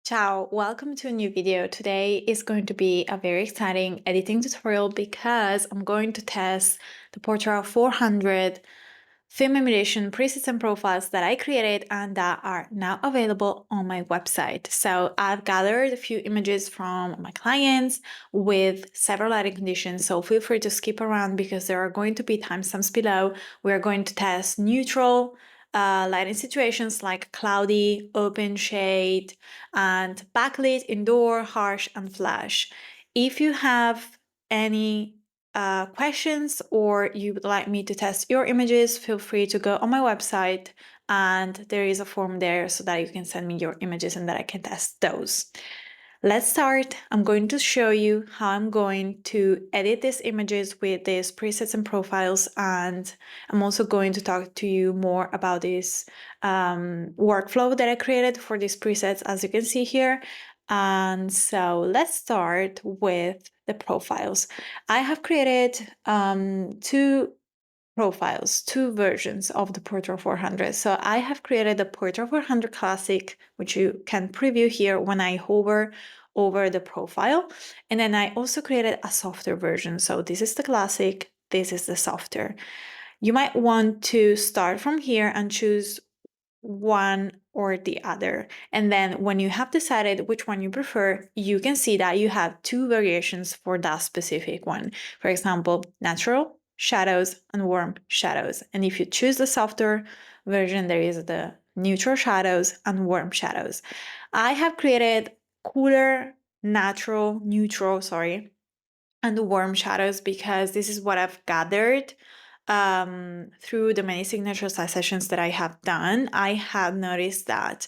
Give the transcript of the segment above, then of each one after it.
Ciao, welcome to a new video. Today is going to be a very exciting editing tutorial because I'm going to test the Portra 400 film emulation presets and profiles that I created and that are now available on my website. So I've gathered a few images from my clients with several lighting conditions, so feel free to skip around because there are going to be timestamps below. We're going to test neutral lighting situations like cloudy, open shade, and backlit, indoor, harsh, and flash. If you have any questions or you would like me to test your images, feel free to go on my website and there is a form there so that you can send me your images and that I can test those. Let's start. I'm going to show you how I'm going to edit these images with these presets and profiles, and I'm also going to talk to you more about this workflow that I created for these presets, as you can see here. And so let's start with the profiles. I have created two versions of the Portra 400. So I have created the Portra 400 Classic, which you can preview here when I hover over the profile. And then I also created a softer version. So this is the Classic, this is the softer. You might want to start from here and choose one or the other. And then when you have decided which one you prefer, you can see that you have two variations for that specific one. For example, natural shadows and warm shadows. And if you choose the softer version, there is the neutral shadows and warm shadows. I have created cooler, neutral, and warm shadows because this is what I've gathered through the many signature style sessions that I have done. I have noticed that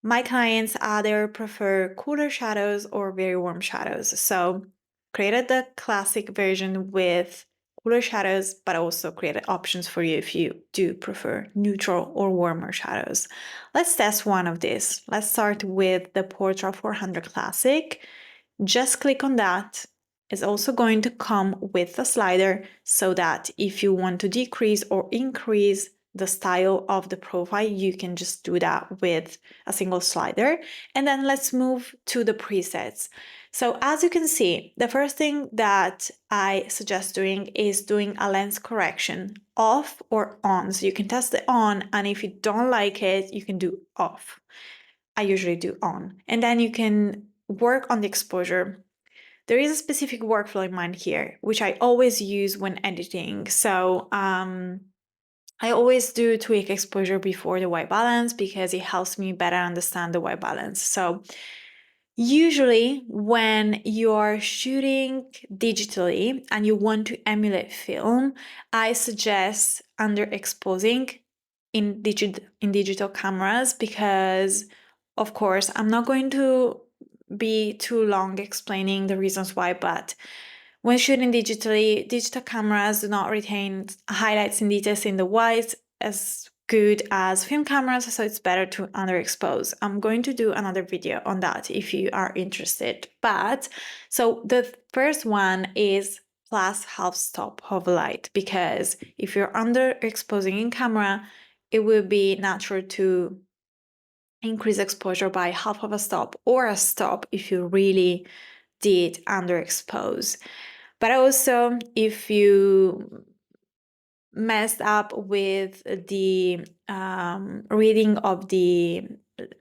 my clients either prefer cooler shadows or very warm shadows. So created the classic version with cooler shadows, but also created options for you if you do prefer neutral or warmer shadows. Let's test one of these. Let's start with the Portra 400 Classic. Just click on that. It's also going to come with a slider so that if you want to decrease or increase the style of the profile, you can just do that with a single slider. And then let's move to the presets. So as you can see, the first thing that I suggest doing is doing a lens correction, off or on. So you can test it on, and if you don't like it, you can do off. I usually do on. And then you can work on the exposure. There is a specific workflow in mind here, which I always use when editing. So I always do tweak exposure before the white balance because it helps me better understand the white balance. So usually when you're shooting digitally and you want to emulate film, I suggest underexposing in digital cameras because, of course, I'm not going to be too long explaining the reasons why, but when shooting digitally, digital cameras do not retain highlights and details in the white as good as film cameras, so it's better to underexpose. I'm going to do another video on that if you are interested. But so the first one is plus half stop of light, because if you're underexposing in camera, it will be natural to increase exposure by half of a stop or a stop if you really did underexpose. But also, if you messed up with the reading of the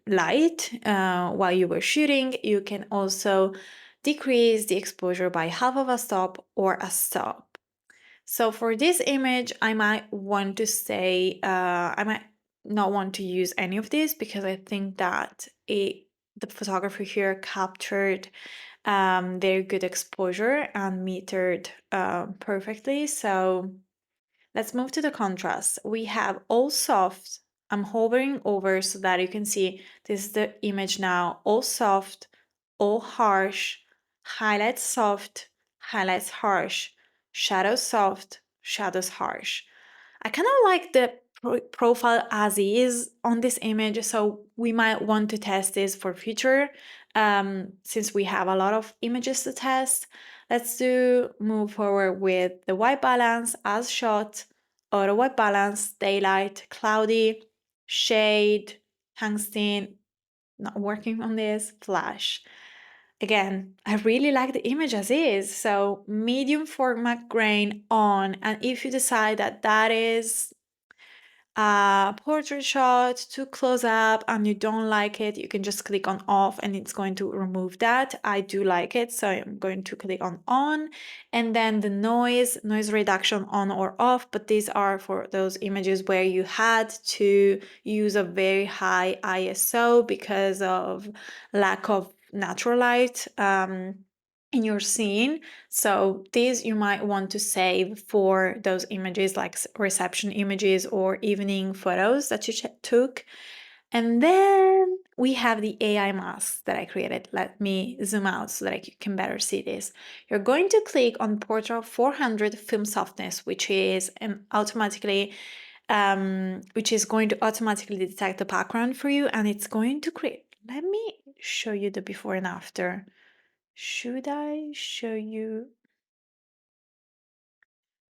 light while you were shooting, you can also decrease the exposure by half of a stop or a stop. So for this image, I might want to say, I might not want to use any of this because I think that the photographer here captured very good exposure and metered perfectly. So let's move to the contrast. We have all soft. I'm hovering over so that you can see this is the image now. All soft, all harsh, highlights soft, highlights harsh, shadows soft, shadows harsh. I kind of like the profile as is on this image, so we might want to test this for future since we have a lot of images to test. Let's move forward with the white balance as shot, auto white balance, daylight, cloudy, shade, tungsten, not working on this, flash. Again, I really like the image as is, so medium format grain on, and if you decide that that is a portrait shot too close up and you don't like it, you can just click on off and it's going to remove that. I do like it, so I'm going to click on, and then the noise reduction on or off, but these are for those images where you had to use a very high ISO because of lack of natural light in your scene. So these you might want to save for those images like reception images or evening photos that you took. And then we have the AI masks that I created. Let me zoom out so that you can better see this. You're going to click on Portra 400 Film Softness, which is which is going to automatically detect the background for you, and it's going to create. Let me show you the before and after. Should I show you?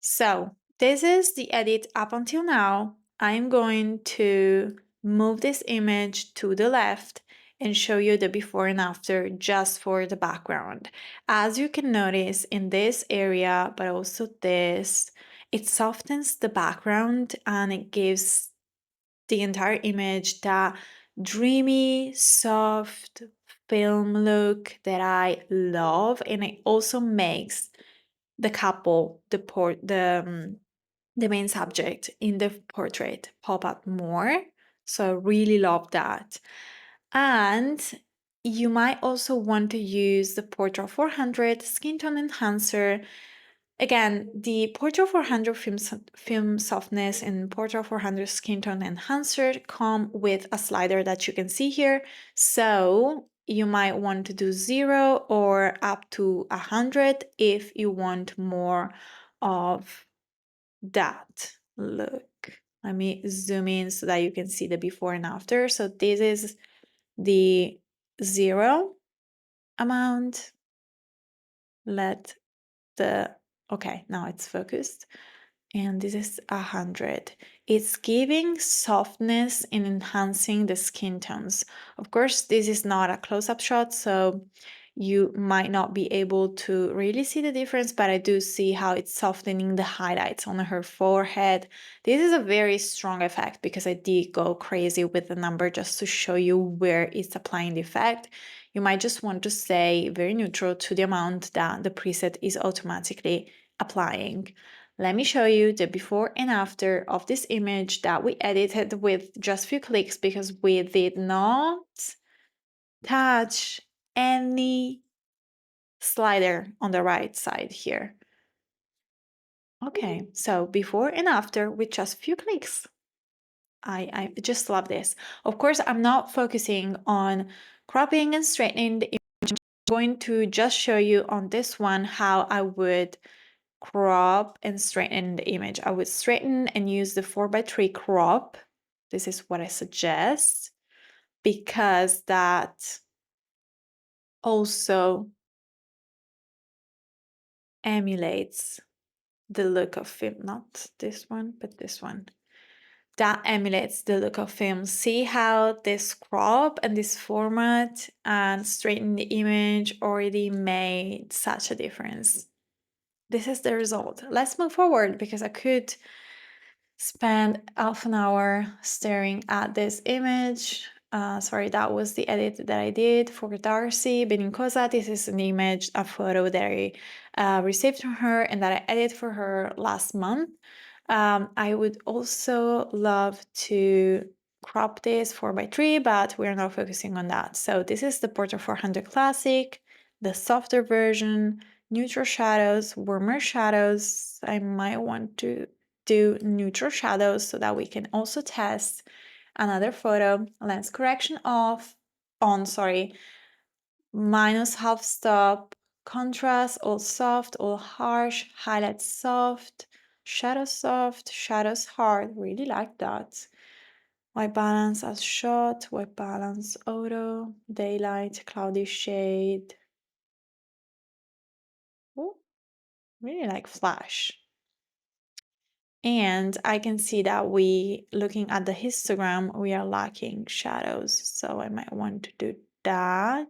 So this is the edit up until now. I'm going to move this image to the left and show you the before and after just for the background. As you can notice in this area, but also this, it softens the background and it gives the entire image that dreamy, soft film look that I love, and it also makes the couple, the main subject in the portrait pop up more. So I really love that. And you might also want to use the Portra 400 skin tone enhancer. Again, the Portra 400 film softness and Portra 400 skin tone enhancer come with a slider that you can see here. So you might want to do 0 or up to 100 if you want more of that look. Let me zoom in so that you can see the before and after. So this is the 0 amount. Okay, now it's focused. And this is 100. It's giving softness and enhancing the skin tones. Of course, this is not a close-up shot, so you might not be able to really see the difference, but I do see how it's softening the highlights on her forehead. This is a very strong effect because I did go crazy with the number just to show you where it's applying the effect. You might just want to stay very neutral to the amount that the preset is automatically applying. Let me show you the before and after of this image that we edited with just few clicks because we did not touch any slider on the right side here. Okay, so before and after with just few clicks. I just love this. Of course, I'm not focusing on cropping and straightening the image. I'm going to just show you on this one how I would crop and straighten the image. I would straighten and use the 4:3 crop. This is what I suggest because that also emulates the look of film. Not this one, but this one. That emulates the look of film. See how this crop and this format and straighten the image already made such a difference. This is the result. Let's move forward because I could spend half an hour staring at this image. Sorry, that was the edit that I did for Darcy Benincosa. This is an image, a photo that I received from her and that I edited for her last month. I would also love to crop this 4:3, but we're not focusing on that. So this is the Portra 400 Classic, the softer version, neutral shadows, warmer shadows. I might want to do neutral shadows so that we can also test another photo. Lens correction off, on, sorry, minus half stop, contrast, all soft, all harsh, highlights soft, shadows hard, really like that. White balance as shot, white balance auto, daylight, cloudy shade. Oh, really like flash. And I can see that looking at the histogram, we are lacking shadows. So I might want to do that.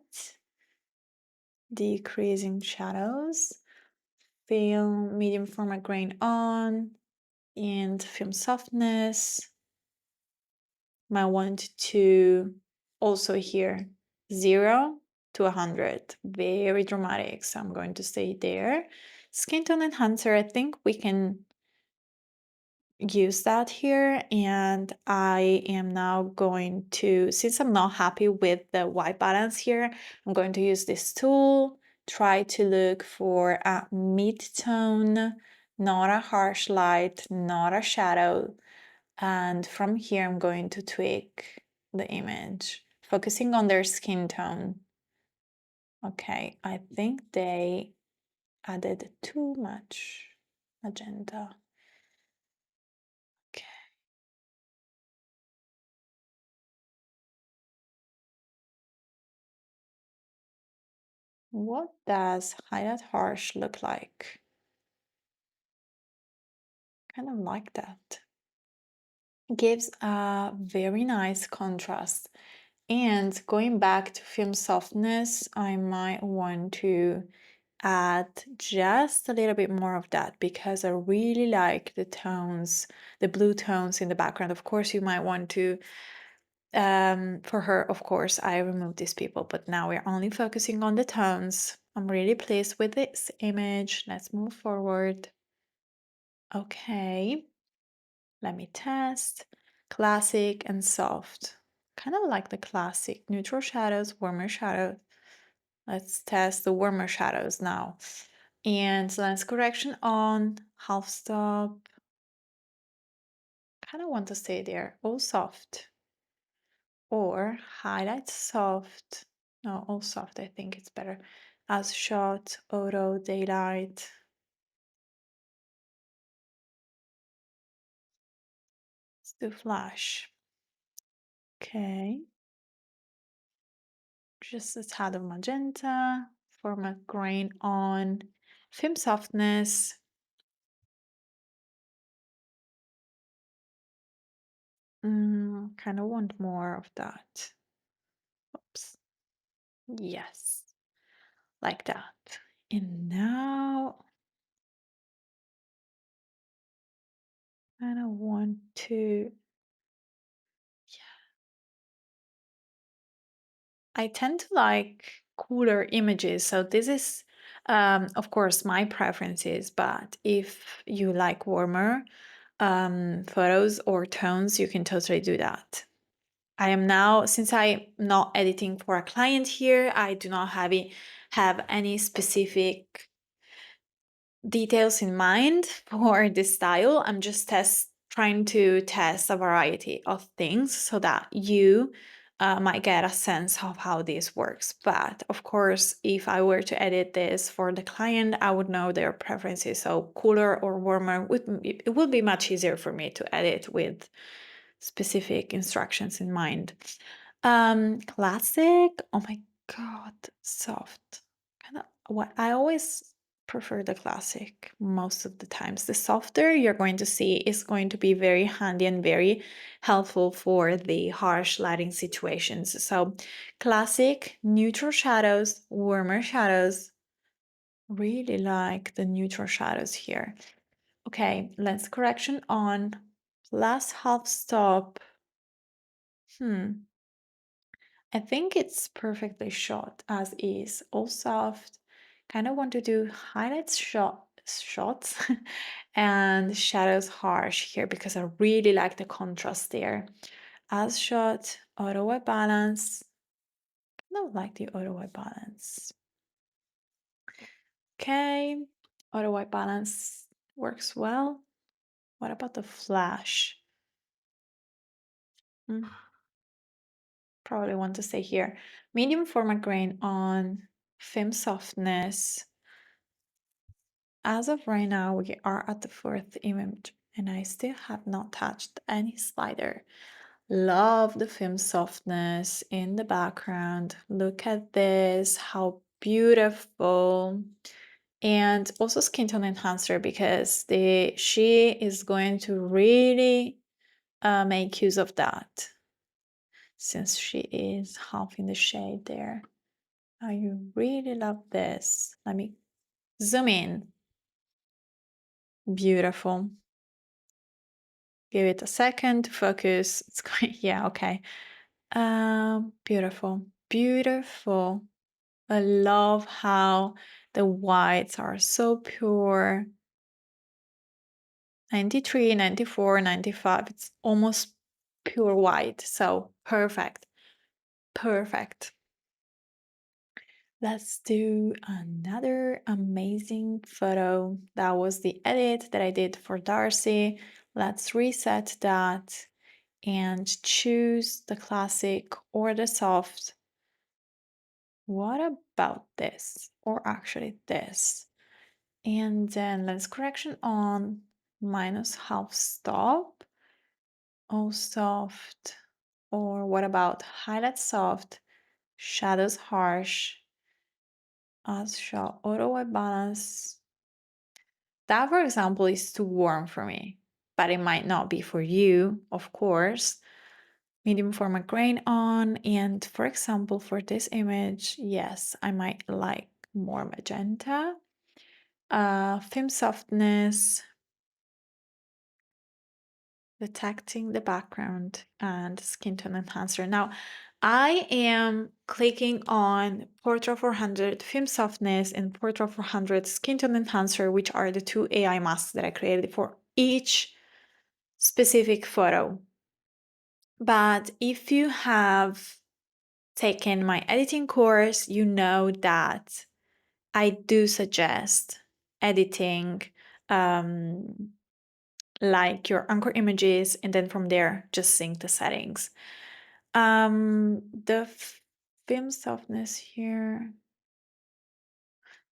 Decreasing shadows. Film medium format grain on. And film softness. Might want to also here 0 to 100. Very dramatic. So I'm going to stay there. Skin tone enhancer, I think we can use that here, and I am now going to, since I'm not happy with the white balance here, I'm going to use this tool, try to look for a mid-tone, not a harsh light, not a shadow, and from here I'm going to tweak the image, focusing on their skin tone. Okay, I think they added too much magenta. Okay. What does highlight harsh look like? Kind of like that. Gives a very nice contrast. And going back to film softness, I might want to add just a little bit more of that because I really like the tones, the blue tones in the background. Of course, you might want to, for her, of course, I removed these people, but now we're only focusing on the tones. I'm really pleased with this image. Let's move forward. Okay, let me test. Classic and soft. Kind of like the classic. Neutral shadows, warmer shadows. Let's test the warmer shadows now. And lens correction on, half stop. Kind of want to stay there. All soft. Or highlight soft. No, all soft. I think it's better. As shot, auto, daylight. Let's do flash. Okay. Just a tad of magenta, format grain on, film softness. Kind of want more of that. Oops. Yes, like that. And now kind of want to, I tend to like cooler images. So this is, of course, my preferences, but if you like warmer photos or tones, you can totally do that. I am now, since I'm not editing for a client here, I do not have any specific details in mind for this style. I'm just trying to test a variety of things so that you might get a sense of how this works. But of course, if I were to edit this for the client, I would know their preferences. So cooler or warmer, it would be much easier for me to edit with specific instructions in mind. Classic, oh my god, soft. Kind of what I always prefer the classic most of the times. The softer you're going to see is going to be very handy and very helpful for the harsh lighting situations. So classic, neutral shadows, warmer shadows. Really like the neutral shadows here. Okay, lens correction on, plus half stop. I think it's perfectly shot as is, all soft. Kind of want to do highlights shots and shadows harsh here because I really like the contrast there. As shot, auto white balance. I don't like the auto white balance. Okay, auto white balance works well. What about the flash? Probably want to stay here. Medium format grain on, film softness. As of right now, we are at the fourth image and I still have not touched any slider. Love the film softness in the background. Look at this, how beautiful. and also skin tone enhancer, because she is going to really make use of that, since she is half in the shade there. I really love this. Let me zoom in. Beautiful. Give it a second to focus. It's going, yeah, okay. Beautiful, beautiful. I love how the whites are so pure. 93, 94, 95. It's almost pure white. So perfect. Perfect. Let's do another amazing photo. That was the edit that I did for Darcy. Let's reset that and choose the classic or the soft. What about this? Or actually this. And then lens correction on, minus half stop, all soft. Or what about highlight soft, shadows harsh, as show auto white balance. That, for example, is too warm for me, but it might not be for you, of course. Medium format grain on, and for example, for this image, yes, I might like more magenta. Film softness, detecting the background, and skin tone enhancer. Now, I am clicking on Portra 400 film softness and Portra 400 skin tone enhancer, which are the two AI masks that I created for each specific photo. But if you have taken my editing course, you know that I do suggest editing like your anchor images, and then from there just sync the settings. The film softness here.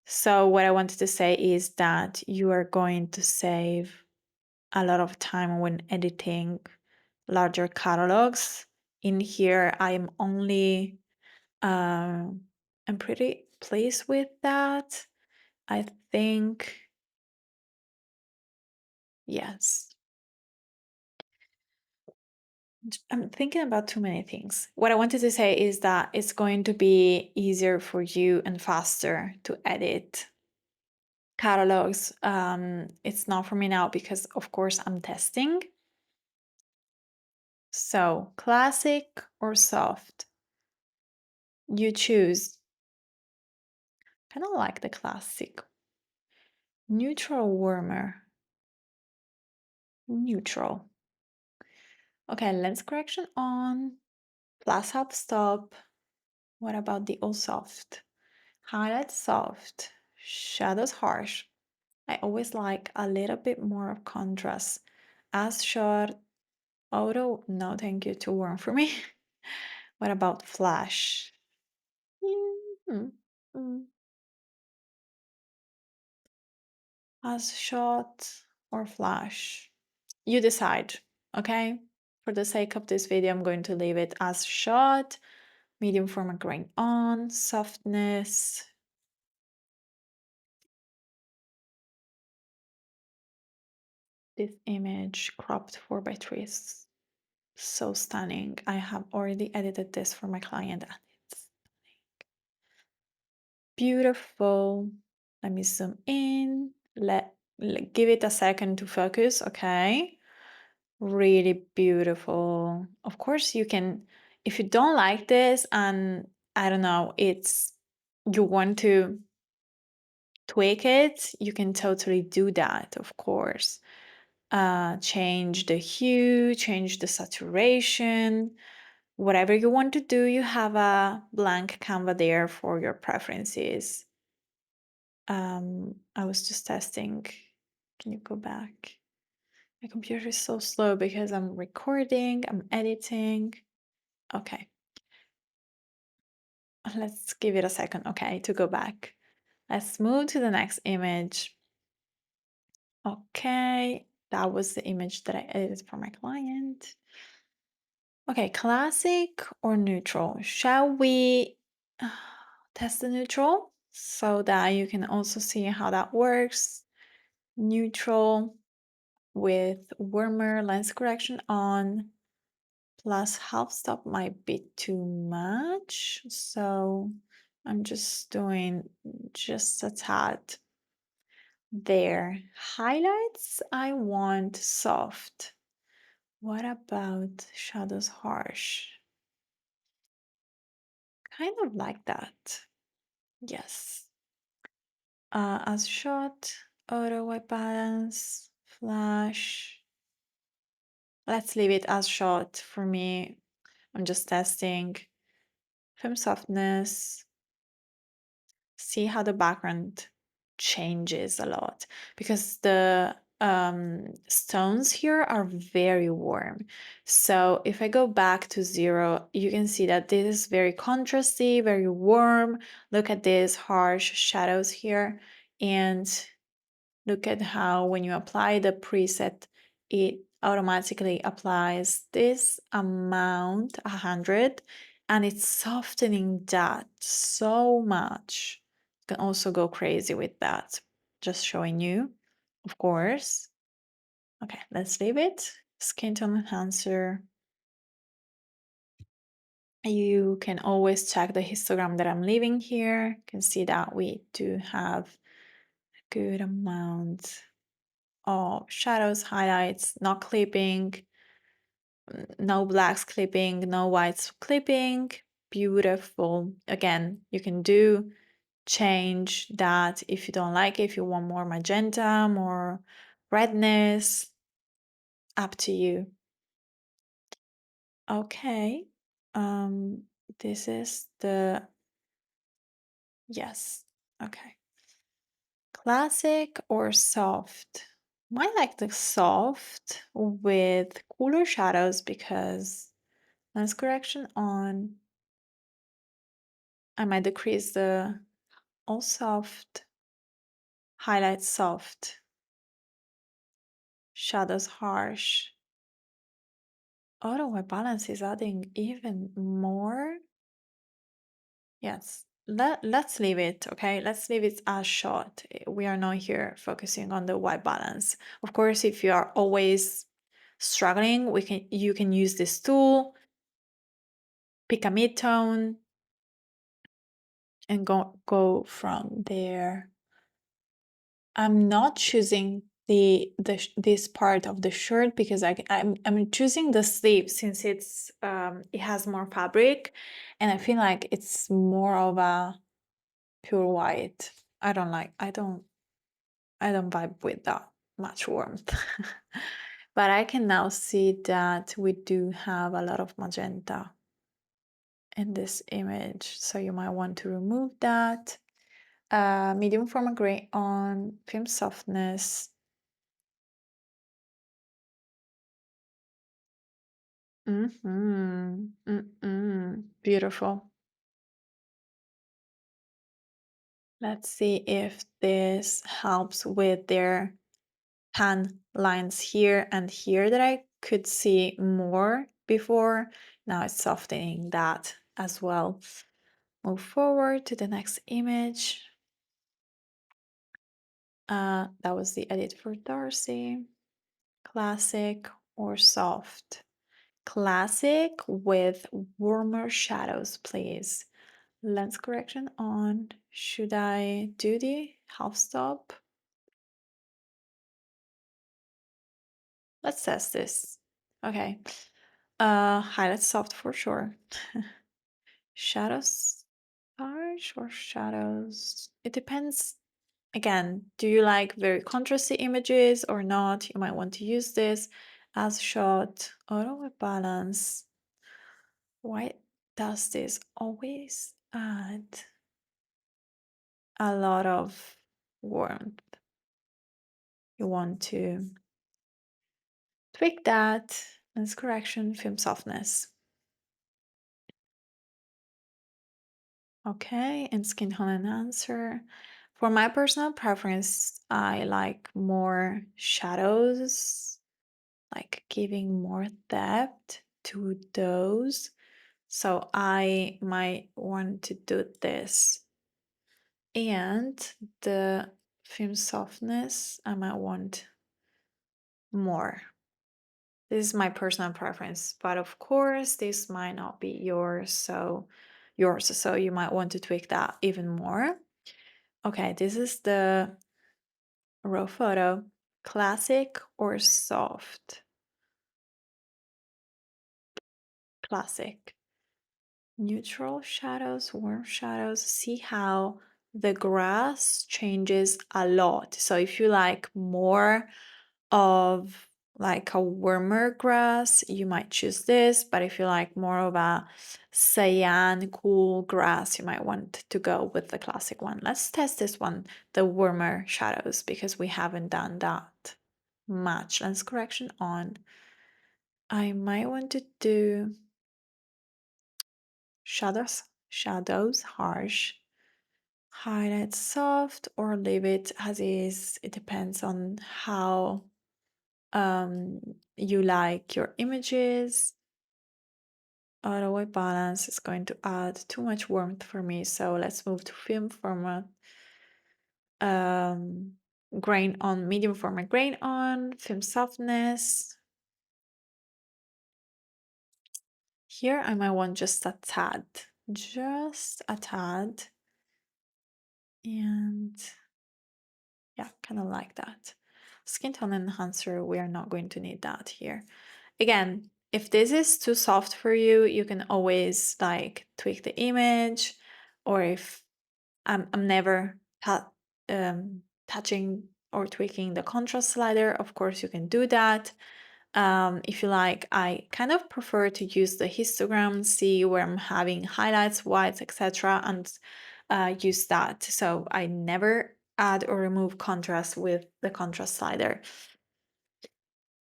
So what I wanted to say is that you are going to save a lot of time when editing larger catalogs. In here, I'm only I'm pretty pleased with that. I think, yes. I'm thinking about too many things. What I wanted to say is that it's going to be easier for you and faster to edit catalogs. It's not for me now because, of course, I'm testing. So, classic or soft? You choose. Kind of like the classic. Neutral, warmer. Neutral. Okay, lens correction on. Plus half stop. What about the all soft? Highlight soft. Shadows harsh. I always like a little bit more of contrast. As short, auto, no thank you, too warm for me. What about flash? Mhm. Mm. As shot or flash? You decide, okay? For the sake of this video, I'm going to leave it as shot, medium format grain on, softness. This image cropped 4:3 is so stunning. I have already edited this for my client and it's beautiful. Let me zoom in. Give it a second to focus, okay? Really beautiful. Of course, you can, if you don't like this and I don't know, it's you want to tweak it, you can totally do that, of course. Change the hue, change the saturation, whatever you want to do, you have a blank canvas there for your preferences. I was just testing. Can you go back? My computer is so slow because I'm recording, I'm editing. Okay. Let's give it a second, okay, to go back. Let's move to the next image. Okay, that was the image that I edited for my client. Okay, classic or neutral? Shall we test the neutral? so that you can also see how that works. Neutral with warmer lens correction on, plus half stop might be too much. So I'm just doing just a tad there. Highlights, I want soft. What about shadows harsh? Kind of like that. Yes. As shot, auto white balance, flash. Let's leave it as shot for me. I'm just testing. Film softness. See how the background changes a lot because the stones here are very warm. So if I go back to 0, you can see that this is very contrasty, very warm. Look at these harsh shadows here, and look at how when you apply the preset, it automatically applies this amount, 100, and it's softening that so much. You can also go crazy with that. Just showing you, of course. Okay, let's leave it. Skin tone enhancer. You can always check the histogram that I'm leaving here. You can see that we do have a good amount of shadows, highlights, not clipping, no blacks clipping, no whites clipping. Beautiful. Again, you can change that if you don't like it, if you want more magenta, more redness, up to you. Okay. Um, this is the, yes. Okay. Classic or soft? I like the soft with cooler shadows because lens correction on. I might decrease the all soft, highlight soft, shadows harsh. Auto white balance is adding even more. Yes, let's leave it, okay? Let's leave it as short. We are not here focusing on the white balance. Of course, if you are always struggling, you can use this tool, pick a mid-tone, and go from there. I'm not choosing this part of the shirt because I'm choosing the sleeve since it has more fabric, and I feel like it's more of a pure white. I don't vibe with that much warmth. But I can now see that we do have a lot of magenta in this image, so you might want to remove that. Medium format gray on, film softness. Beautiful. Let's see if this helps with their tan lines here and here that I could see more before. Now it's softening that as well. Move forward to the next image. That was the edit for Darcy. Classic or soft? Classic with warmer shadows, please. Lens correction on. Should I do the half stop? Let's test this. Okay. Highlight soft for sure. Shadows harsh or shadows? It depends. Again, do you like very contrasty images or not? You might want to use this as shot. Auto white balance. Why does this always add a lot of warmth? You want to tweak that. Lens correction, film softness. Okay, and skin tone enhancer. For my personal preference, I like more shadows, like giving more depth to those. So I might want to do this And the film softness, I might want more. This is my personal preference, but of course, this might not be yours, so you might want to tweak that even more. Okay, this is the raw photo. Classic or soft? Classic. Neutral shadows, warm shadows. See how the grass changes a lot. So if you like more of like a warmer grass, you might choose this. But if you like more of a cyan, cool grass, you might want to go with the classic one. Let's test this one, the warmer shadows, because we haven't done that much. Lens correction on. I might want to do shadows harsh, highlight soft, or leave it as is. It depends on how you like your images. Auto white balance is going to add too much warmth for me, so let's move to film format. Grain on, medium format grain on, film softness. Here I might want just a tad, and yeah, kind of like that. Skin tone enhancer, we are not going to need that here. Again, if this is too soft for you, you can always like tweak the image, or if I'm never touching or tweaking the contrast slider, of course you can do that. If you like, I kind of prefer to use the histogram, see where I'm having highlights, whites, etc., and use that. So I never add or remove contrast with the contrast slider.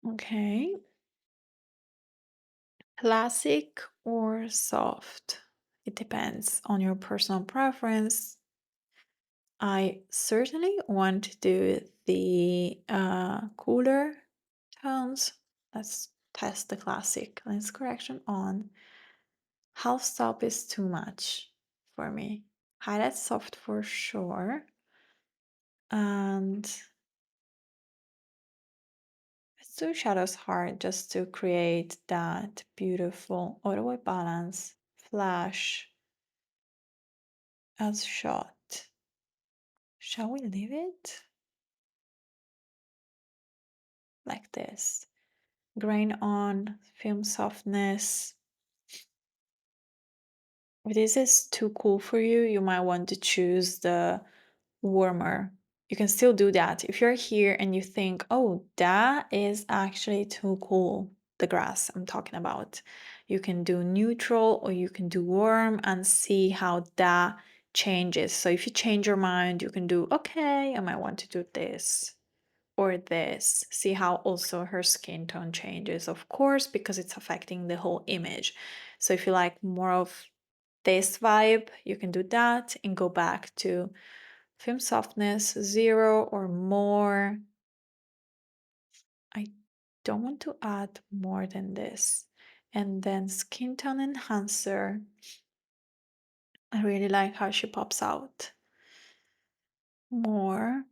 Okay. Classic or soft? It depends on your personal preference. I certainly want to do the cooler tones. Let's test the classic. Lens correction on. Half stop is too much for me. Highlight soft for sure. And let's do shadows hard just to create that beautiful auto white balance flash as shot. Shall we leave it like this? Grain on, film softness. If this is too cool for you, you might want to choose the warmer. You can still do that. If you're here and you think, oh, that is actually too cool, the grass I'm talking about, you can do neutral or you can do warm and see how that changes. So if you change your mind, you can do, okay, I might want to do this or this. See how also her skin tone changes, of course, because it's affecting the whole image. So if you like more of this vibe, you can do that and go back to film softness 0 or more. I don't want to add more than this. And then skin tone enhancer. I really like how she pops out. More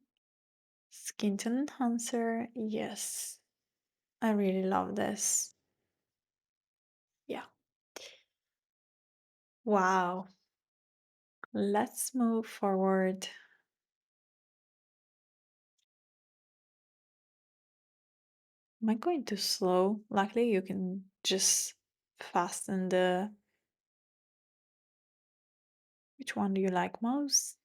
skin tone enhancer. Yes, I really love this. Yeah. Wow. Let's move forward. Am I going too slow? Luckily, you can just fasten the. Which one do you like most?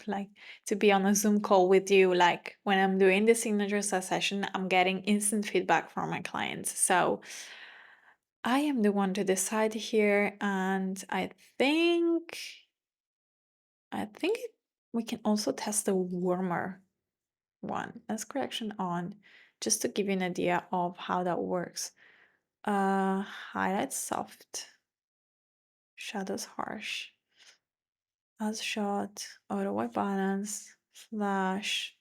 Like to be on a Zoom call with you, like when I'm doing the signature session, I'm getting instant feedback from my clients. So I am the one to decide here, and think I think we can also test the warmer one. Let's correction on, just to give you an idea of how that works. Highlight soft, shadows harsh, as shot, auto white balance, flash.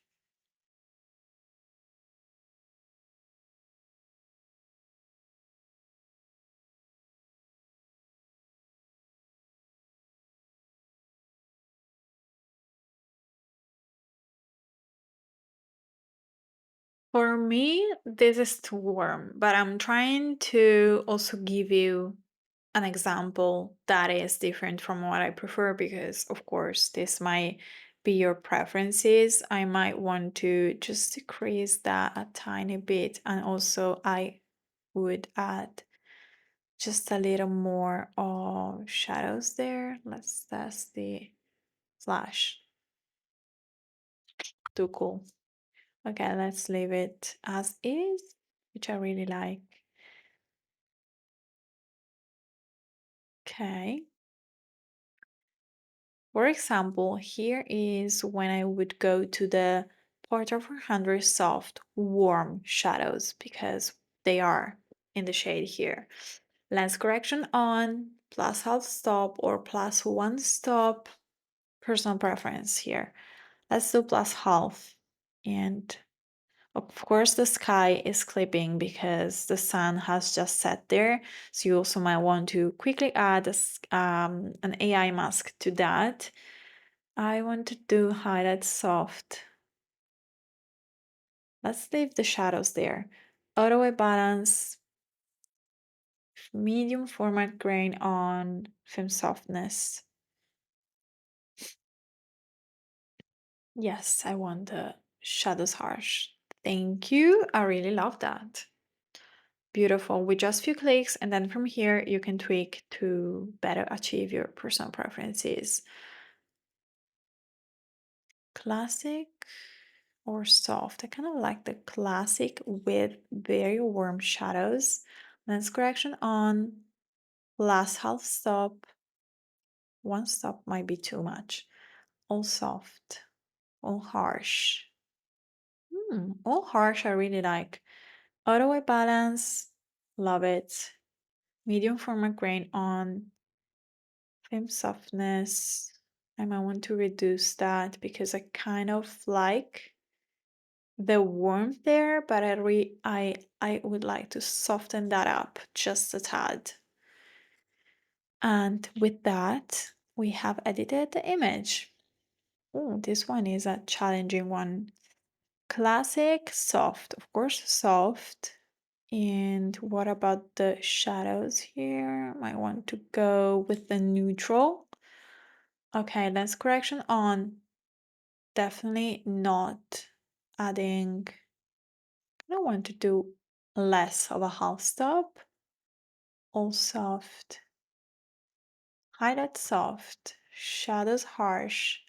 For me, this is too warm, but I'm trying to also give you an example that is different from what I prefer because, of course, this might be your preferences. I might want to just decrease that a tiny bit, and also I would add just a little more of shadows there. Let's test the flash. Too cool. Okay, let's leave it as is, which I really like. Okay. For example, here is when I would go to the Portra 400 soft warm shadows because they are in the shade here. Lens correction on, plus half stop or plus one stop, personal preference here. Let's do plus half. And of course, the sky is clipping because the sun has just set there. So you also might want to quickly add an AI mask to that. I want to do highlight soft. Let's leave the shadows there. Auto white balance, medium format grain on, film softness. Yes, I want the shadows harsh. Thank you. I really love that. Beautiful. With just few clicks, and then from here you can tweak to better achieve your personal preferences. Classic or soft? I kind of like the classic with very warm shadows. Lens correction on, last half stop. One stop might be too much. All soft, all harsh. All harsh I really like. Auto white balance, love it. Medium format grain on, film softness. I might want to reduce that because I kind of like the warmth there, but I would like to soften that up just a tad. And with that, we have edited the image. Oh, this one is a challenging one. Classic, soft, of course, soft. And what about the shadows here? Might want to go with the neutral. Okay, lens correction on. Definitely not adding. I want to do less of a half stop. All soft. Highlight soft. Shadows harsh.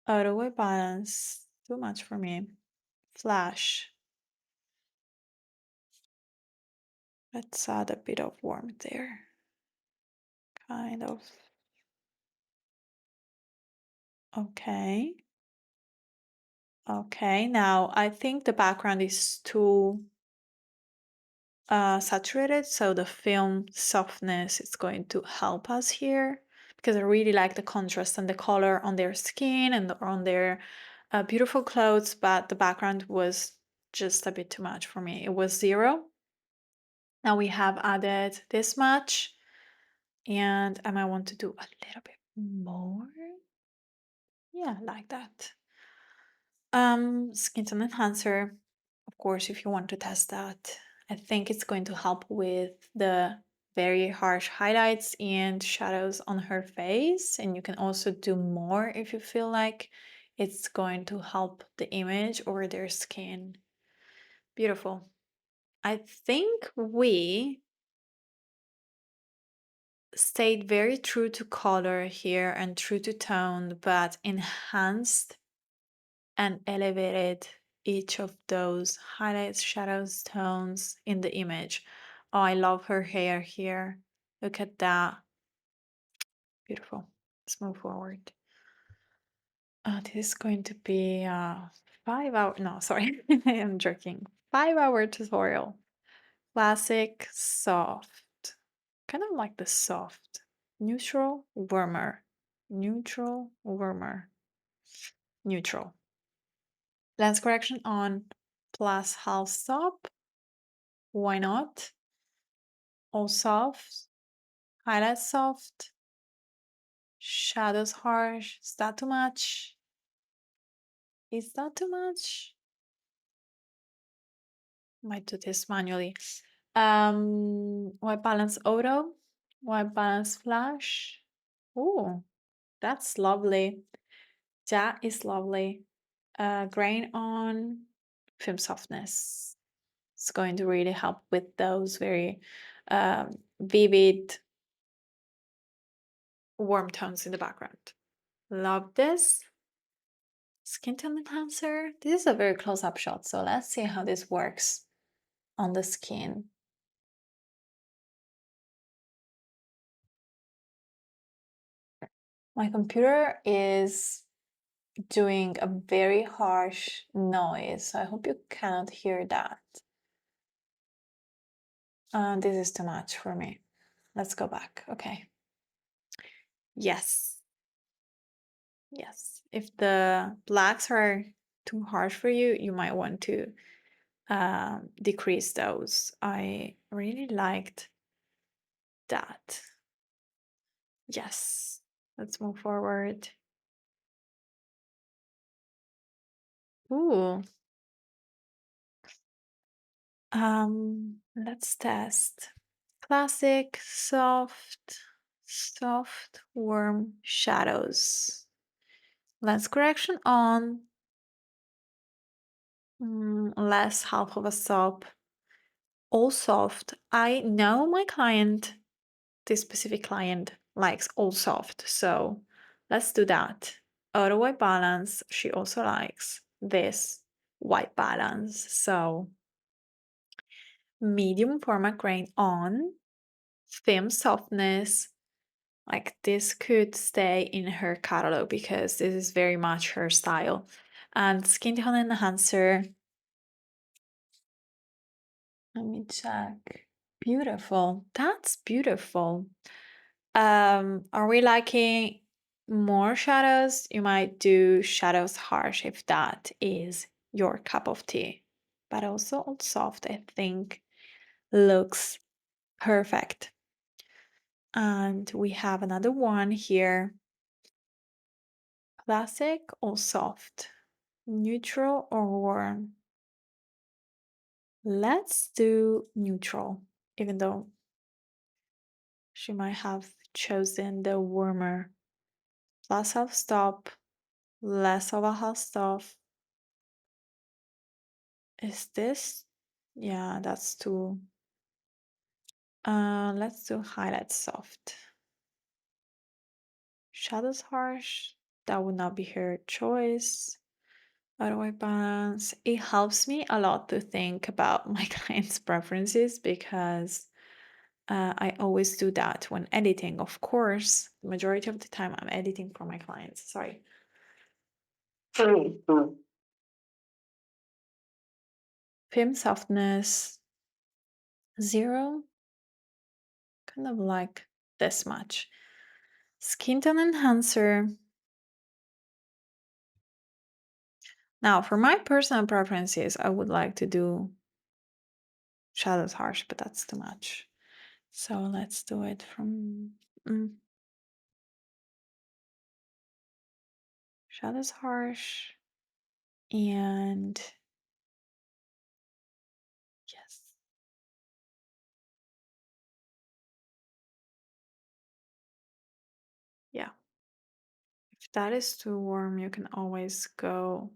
Auto white balance. Too much for me. Flash. Let's add a bit of warmth there. Kind of. Okay. Okay, now I think the background is too saturated, so the film softness is going to help us here because I really like the contrast and the color on their skin and on their beautiful clothes, but the background was just a bit too much for me. It was 0. Now we have added this much, and I might want to do a little bit more. Yeah, like that. Skin tone enhancer, of course, if you want to test that. I think it's going to help with the very harsh highlights and shadows on her face. And you can also do more if you feel like it's going to help the image or their skin. Beautiful. I think we stayed very true to color here and true to tone, but enhanced and elevated each of those highlights, shadows, tones in the image. Oh, I love her hair here. Look at that. Beautiful. Let's move forward. This is going to be a 5 hour, no, sorry, I am joking. 5 hour tutorial. Classic, soft. Kind of like the soft. Neutral, warmer. Neutral, warmer. Neutral. Lens correction on, plus half stop. Why not? All soft, highlight soft, shadows harsh. Is that too much? Is that too much? Might do this manually. White balance auto, white balance flash. Oh, that's lovely. That is lovely. Grain on, film softness. It's going to really help with those very vivid, warm tones in the background. Love this. Skin tone enhancer. This is a very close-up shot, so let's see how this works on the skin. My computer is doing a very harsh noise, so I hope you cannot hear that. This is too much for me. Let's go back. Okay. Yes. Yes. If the blacks are too harsh for you, you might want to decrease those. I really liked that. Yes. Let's move forward. Ooh. Let's test. Classic, soft, warm shadows. Lens correction on. Less half of a stop. All soft. I know my client, this specific client, likes all soft, so let's do that. Auto white balance, she also likes this white balance, so medium format grain on, film softness. Like this could stay in her catalog because this is very much her style. And skin tone enhancer. Let me check. Beautiful. That's beautiful. Are we liking more shadows? You might do shadows harsh if that is your cup of tea. But also all soft, I think, looks perfect. And we have another one here. Classic or soft? Neutral or warm? Let's do neutral, even though she might have chosen the warmer. Plus half stop, less of a half stop. Is this? Yeah, that's too. Let's do highlight soft. Shadows harsh. That would not be her choice. Auto white balance. It helps me a lot to think about my client's preferences because I always do that when editing. Of course, the majority of the time I'm editing for my clients. Sorry. Film softness 0. Kind of like this much. Skin tone enhancer. Now, for my personal preferences, I would like to do shadows harsh, but that's too much. So let's do it from shadows harsh and yes. Yeah. If that is too warm, you can always go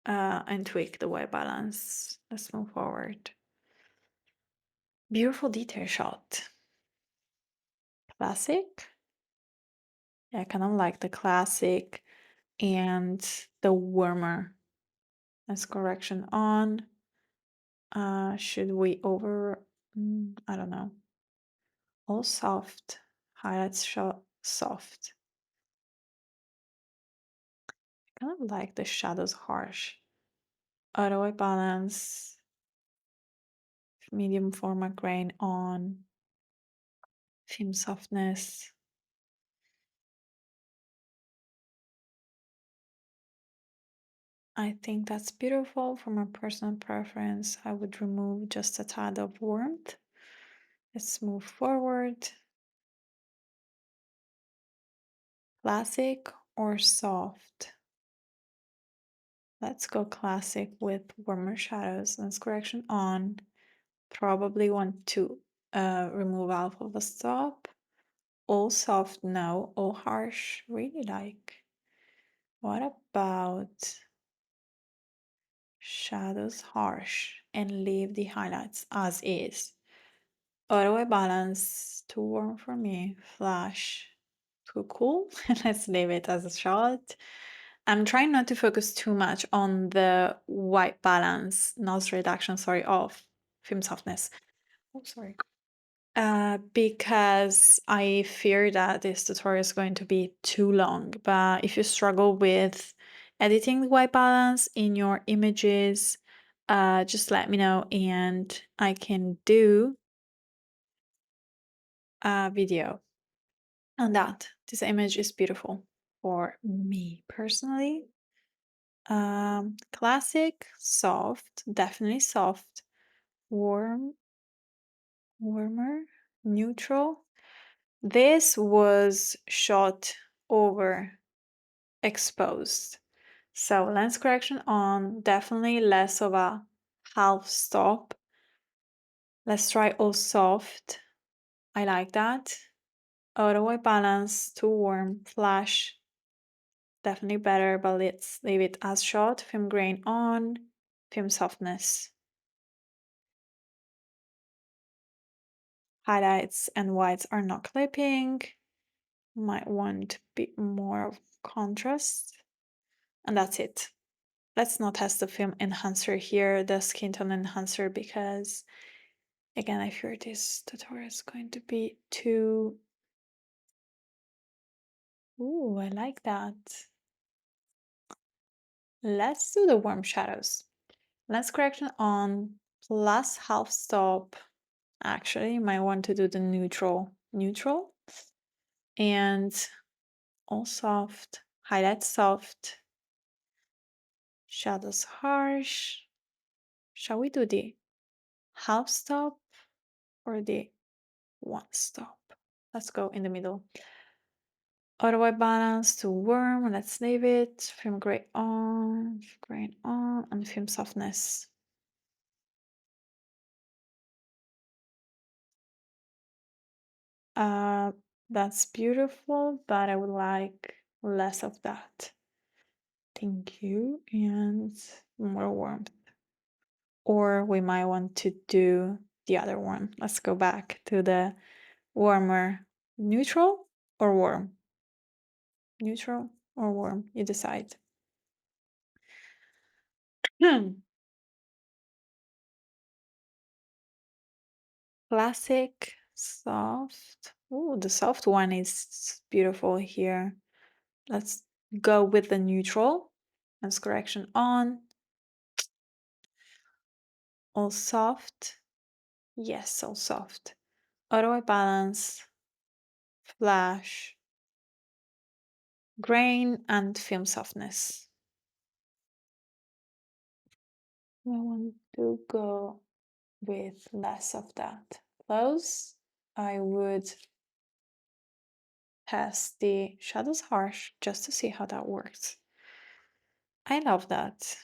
and tweak the white balance. Let's move forward. Beautiful detail shot. Classic. Yeah, I kind of like the classic and the warmer. Let's correction on. Should we I don't know. All soft. Highlights show soft. I kind of like the shadows harsh. Auto white balance. Medium format grain on. Film softness. I think that's beautiful. For my personal preference, I would remove just a tad of warmth. Let's move forward. Classic or soft? Let's go classic with warmer shadows. Lens correction on. Probably want to remove alpha of a stop. All soft, no. All harsh, really like. What about shadows harsh and leave the highlights as is? Auto balance, too warm for me. Flash, too cool. Let's leave it as a shot. I'm trying not to focus too much on the white balance, noise reduction, sorry, of film softness. Oh, sorry. Because I fear that this tutorial is going to be too long. But if you struggle with editing the white balance in your images, just let me know and I can do a video on that. This image is beautiful for me personally. Classic, soft, definitely soft, warm, warmer, neutral. This was shot over exposed. So lens correction on, definitely less of a half stop. Let's try all soft. I like that. Auto white balance, too warm, flash, definitely better, but let's leave it as shot. Film grain on, film softness. Highlights and whites are not clipping. Might want a bit more of contrast. And that's it. Let's not test the film enhancer here, the skin tone enhancer, because again, I fear this tutorial is going to be too... Ooh, I like that. Let's do the warm shadows. Lens correction on, plus half stop. Actually, you might want to do the neutral. Neutral. And all soft. Highlight soft. Shadows harsh. Shall we do the half stop or the one stop? Let's go in the middle. Auto white balance to warm. Let's leave it. Film grain on, and film softness. That's beautiful, but I would like less of that. Thank you, and more warmth. Or we might want to do the other one. Let's go back to the warmer. Neutral or warm? Neutral or warm? You decide. Classic, soft. Oh, the soft one is beautiful here. Let's go with the neutral. Lens correction on. All soft. Yes, all soft. Auto white balance. Flash. Grain and film softness. I want to go with less of that. Close. I would test the shadows harsh just to see how that works. I love that.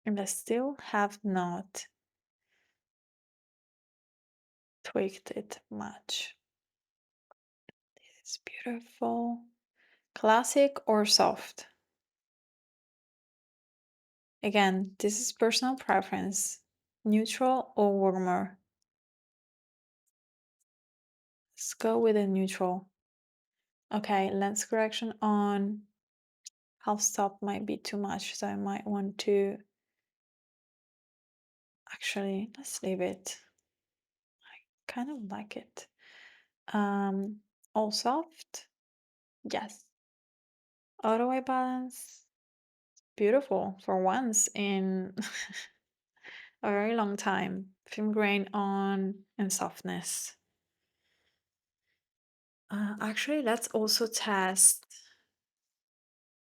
And I still have not tweaked it much. This is beautiful. Classic or soft? Again, this is personal preference. Neutral or warmer? Let's go with a neutral. Okay, lens correction on. Half stop might be too much, so I might want to... Actually, let's leave it. I kind of like it. All soft. Yes. Auto white balance. Beautiful for once in a very long time. Film grain on and softness. Actually, let's also test.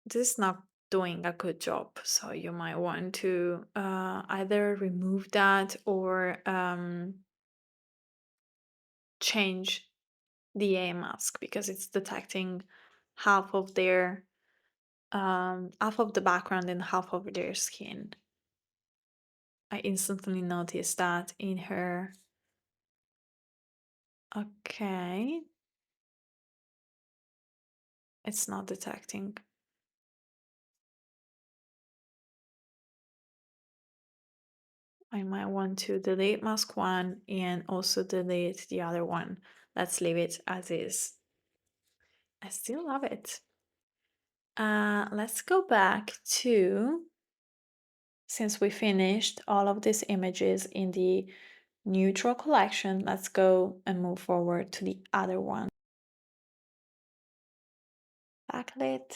This is not doing a good job, so you might want to either remove that or change the A mask because it's detecting half of their half of the background and half of their skin. I instantly noticed that in her. Okay. It's not detecting. I might want to delete mask 1 and also delete the other one. Let's leave it as is. I still love it. Let's go back to, since we finished all of these images in the neutral collection, let's go and move forward to the other one. Backlit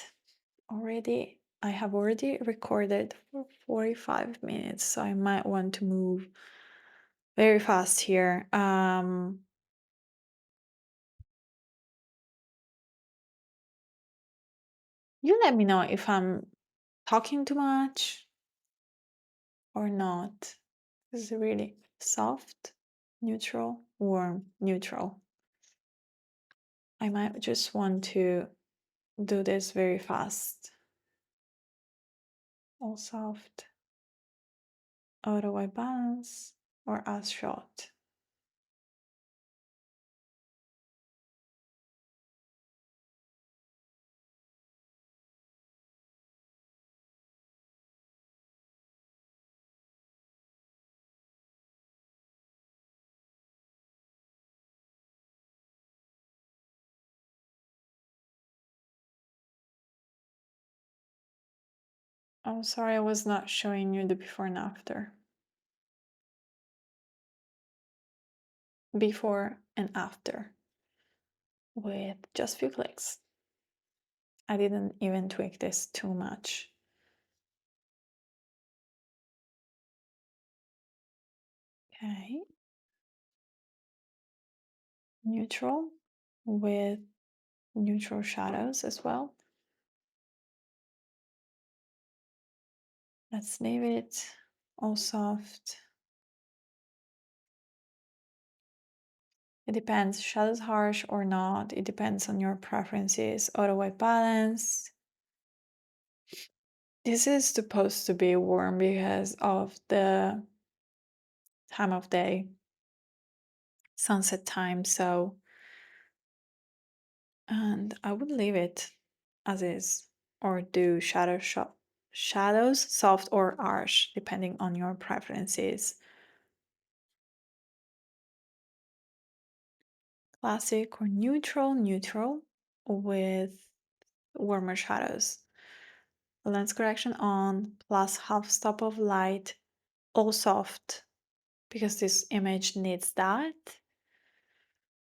already. I have already recorded for 45 minutes, so I might want to move very fast here. You let me know if I'm talking too much or not. This is really soft, neutral, warm, neutral. I might just want to do this very fast. All soft, auto white balance, or as shot. I'm sorry I was not showing you the before and after. Before and after with just few clicks. I didn't even tweak this too much. Okay. Neutral with neutral shadows as well. Let's leave it all soft. It depends, shadows harsh or not. It depends on your preferences. Auto white balance. This is supposed to be warm because of the time of day, sunset time. So, and I would leave it as is, or do shadows soft or harsh, depending on your preferences. Classic or neutral with warmer shadows. Lens correction on, plus half stop of light, all soft, because this image needs that.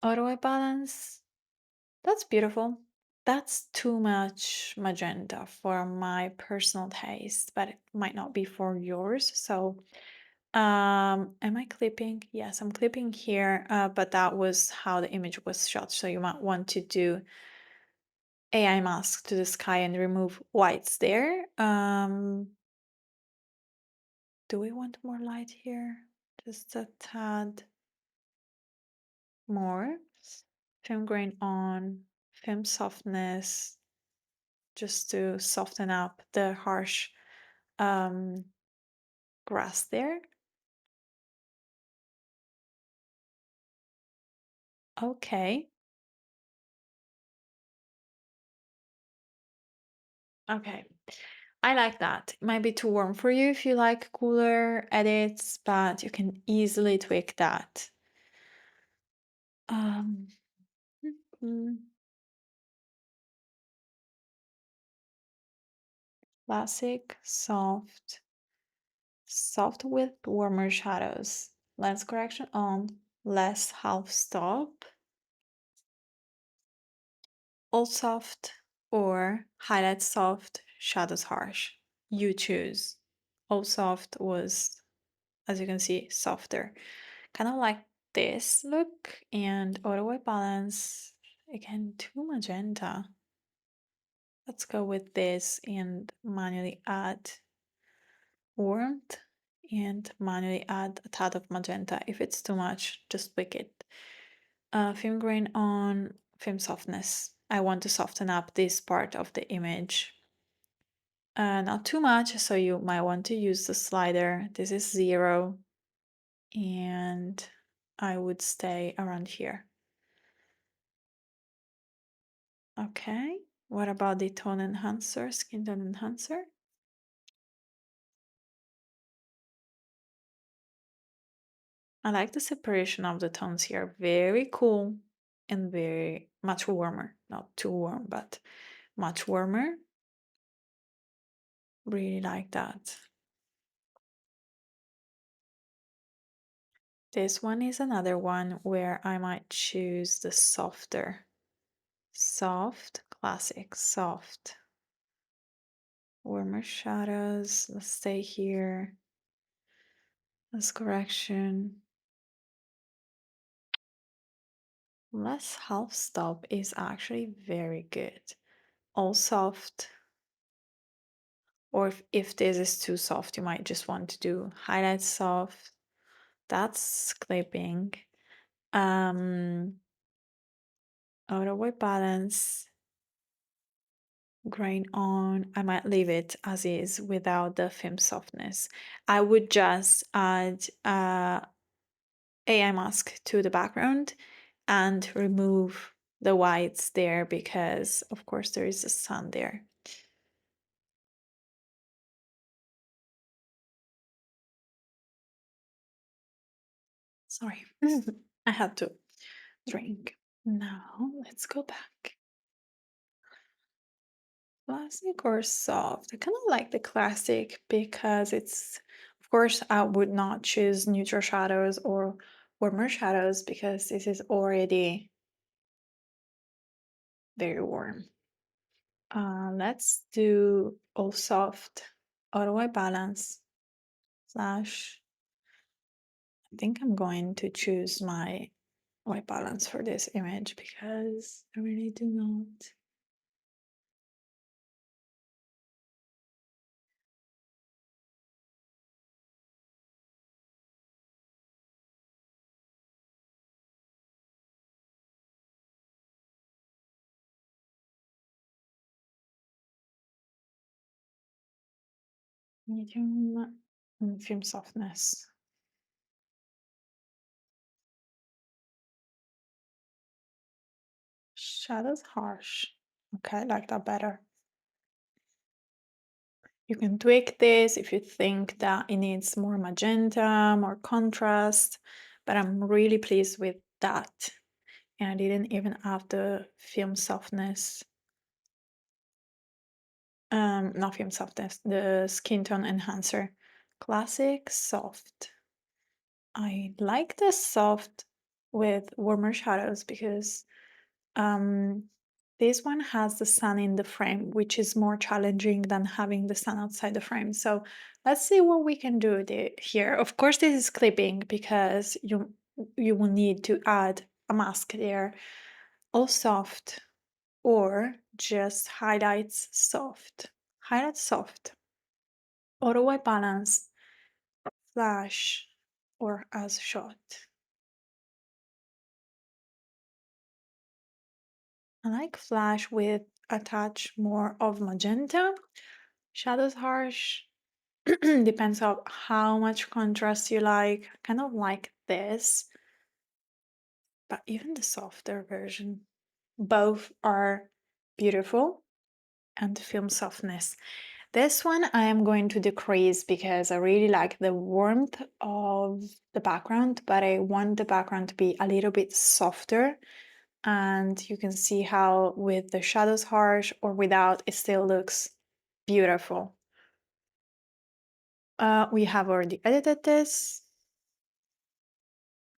Auto white balance, that's beautiful. That's too much magenta for my personal taste, but it might not be for yours. So, am I clipping? Yes, I'm clipping here, but that was how the image was shot. So you might want to do AI mask to the sky and remove whites there. Do we want more light here? Just a tad more. Film grain on, film softness, just to soften up the harsh grass there. Okay. Okay. I like that. It might be too warm for you if you like cooler edits, but you can easily tweak that. Um, mm, Classic, soft with warmer shadows. Lens correction on, less half stop. All soft or highlight soft, shadows harsh. You choose. All soft was, as you can see, softer. Kind of like this look, and auto white balance, again, too magenta. Let's go with this and manually add warmth and manually add a tad of magenta. If it's too much, just pick it. Film grain on, film softness. I want to soften up this part of the image. Not too much, so you might want to use the slider. This is 0, and I would stay around here. Okay, what about the tone enhancer, skin tone enhancer? I like the separation of the tones here. Very cool and very much warmer. Not too warm, but much warmer. Really like that. This one is another one where I might choose the softer. Soft, classic, soft. Warmer shadows. Let's stay here. Less correction. Less half stop is actually very good. All soft. Or if this is too soft, you might just want to do highlight soft. That's clipping. Auto white balance, grain on. I might leave it as is without the film softness. I would just add AI mask to the background and remove the whites there because of course there is a sun there. Sorry, I had to drink. Now let's go back. Classic or soft? I kind of like the classic because it's, of course, I would not choose neutral shadows or warmer shadows because this is already very warm. Let's do all soft, auto white balance, slash. I think I'm going to choose my white balance for this image because I really do not. Medium and film softness. Shadows harsh. Okay, I like that better. You can tweak this if you think that it needs more magenta, more contrast, but I'm really pleased with that. And I didn't even have the film softness. Not film softness, the skin tone enhancer. Classic soft. I like the soft with warmer shadows because this one has the sun in the frame, which is more challenging than having the sun outside the frame. So let's see what we can do here. Of course, this is clipping because you will need to add a mask there. All soft or just highlights soft. Highlight soft. Auto white balance, flash, or as shot. I like flash with a touch more of magenta. Shadows harsh. Depends on how much contrast you like. Kind of like this. But even the softer version. Both are beautiful. And film softness. This one I am going to decrease because I really like the warmth of the background, but I want the background to be a little bit softer. And you can see how with the shadows harsh or without, it still looks beautiful. We have already edited this.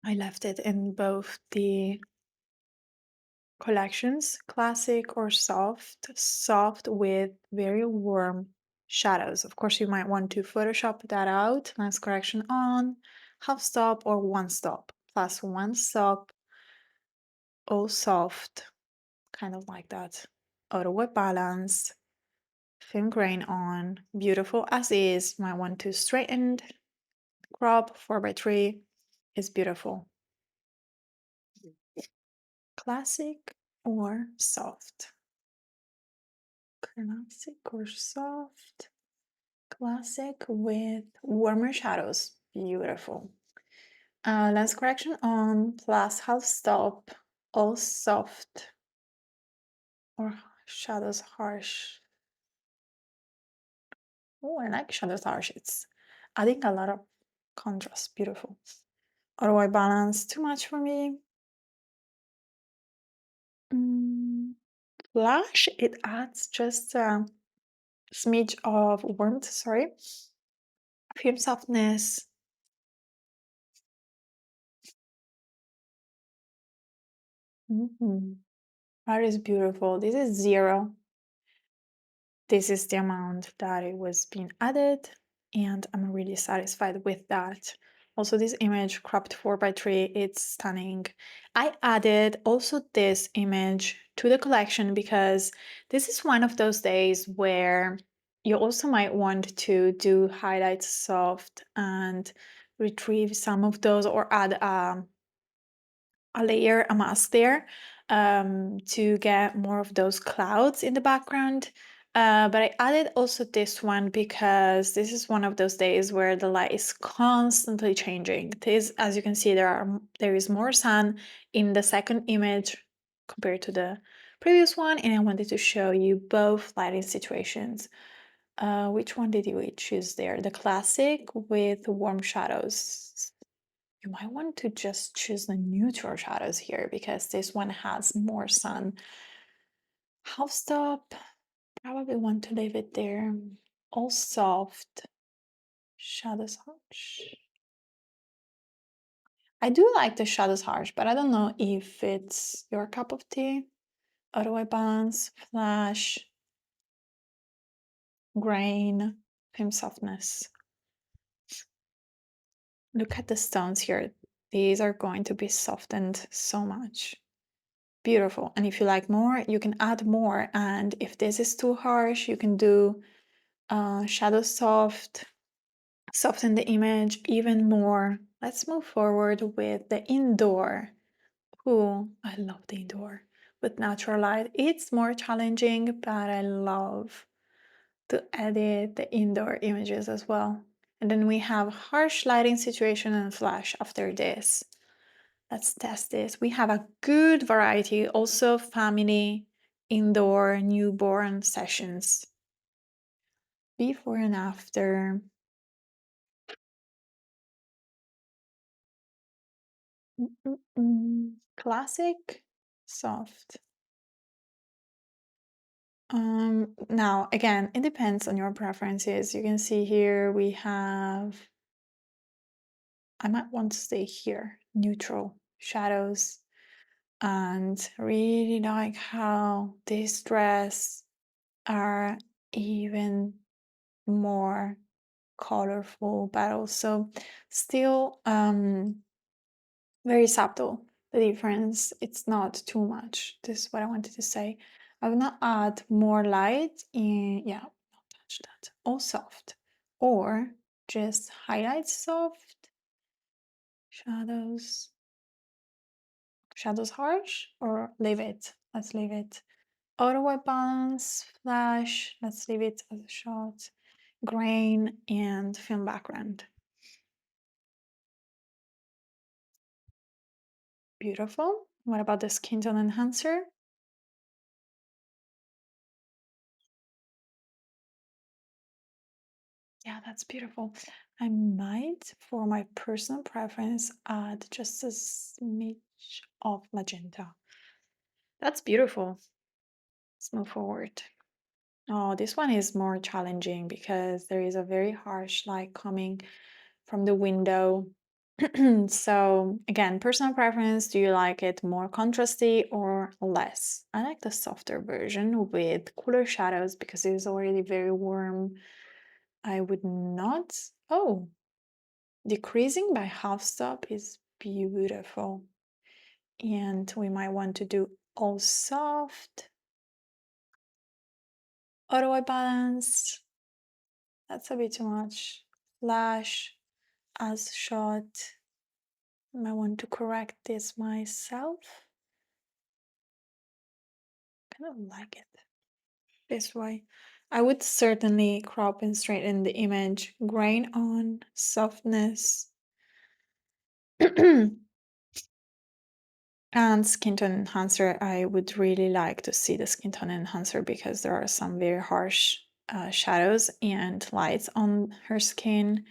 I left it in both the collections, classic or soft, soft with very warm shadows. Of course, you might want to Photoshop that out, lens correction on, half stop or one stop, plus one stop, all soft, kind of like that. Auto white balance, film grain on, beautiful as is, might want to straighten, crop 4:3 is beautiful. Classic or soft? Classic or soft? Classic with warmer shadows. Beautiful. Lens correction on plus half stop, all soft or shadows harsh. Oh, I like shadows harsh. It's adding a lot of contrast. Beautiful. Or do I balance too much for me? Flash, it adds just a smidge of warmth, sorry. Film softness. That is beautiful. This is 0. This is the amount that it was being added, and I'm really satisfied with that. Also, this image cropped 4:3, it's stunning. I added also this image to the collection because this is one of those days where you also might want to do highlights soft and retrieve some of those or add a layer, a mask there to get more of those clouds in the background. But I added also this one because this is one of those days where the light is constantly changing. This, as you can see, there is more sun in the second image compared to the previous one, and I wanted to show you both lighting situations. Which one did we choose there? The classic with warm shadows. You might want to just choose the neutral shadows here because this one has more sun. Half stop, probably want to leave it there. All soft, shadows harsh. I do like the shadows harsh, but I don't know if it's your cup of tea. Auto white balance, flash, grain, film softness. Look at the stones here. These are going to be softened so much. Beautiful. And if you like more, you can add more. And if this is too harsh, you can do shadow soft, soften the image even more. Let's move forward with the indoor. Oh, I love the indoor with natural light. It's more challenging, but I love to edit the indoor images as well. And then we have harsh lighting situation and flash after this. Let's test this. We have a good variety, also family, indoor, newborn sessions. Before and after. Classic, soft. Now, again, it depends on your preferences. You can see here we have, I might want to stay here, neutral, shadows, and really like how this dress are even more colorful, but also still very subtle. The difference, it's not too much. This is what I wanted to say. I will not add more light in, yeah, not touch that. All soft. Or just highlight soft, shadows, shadows harsh, or leave it. Let's leave it. Auto white balance, flash, let's leave it as a shot, grain, and film background. Beautiful. What about the skin tone enhancer? Yeah, that's beautiful. I might, for my personal preference, add just a smidge of magenta. That's beautiful. Let's move forward. Oh, this one is more challenging because there is a very harsh light coming from the window. So again, personal preference, do you like it more contrasty or less? I like the softer version with cooler shadows because it is already very warm. I would not. Oh, decreasing by half stop is beautiful. And we might want to do all soft, auto white balance. That's a bit too much. Flash as shot. I might want to correct this myself. kind of like it this way. I would certainly crop and straighten the image. Grain on, softness, and skin tone enhancer. I would really like to see the skin tone enhancer because there are some very harsh shadows and lights on her skin.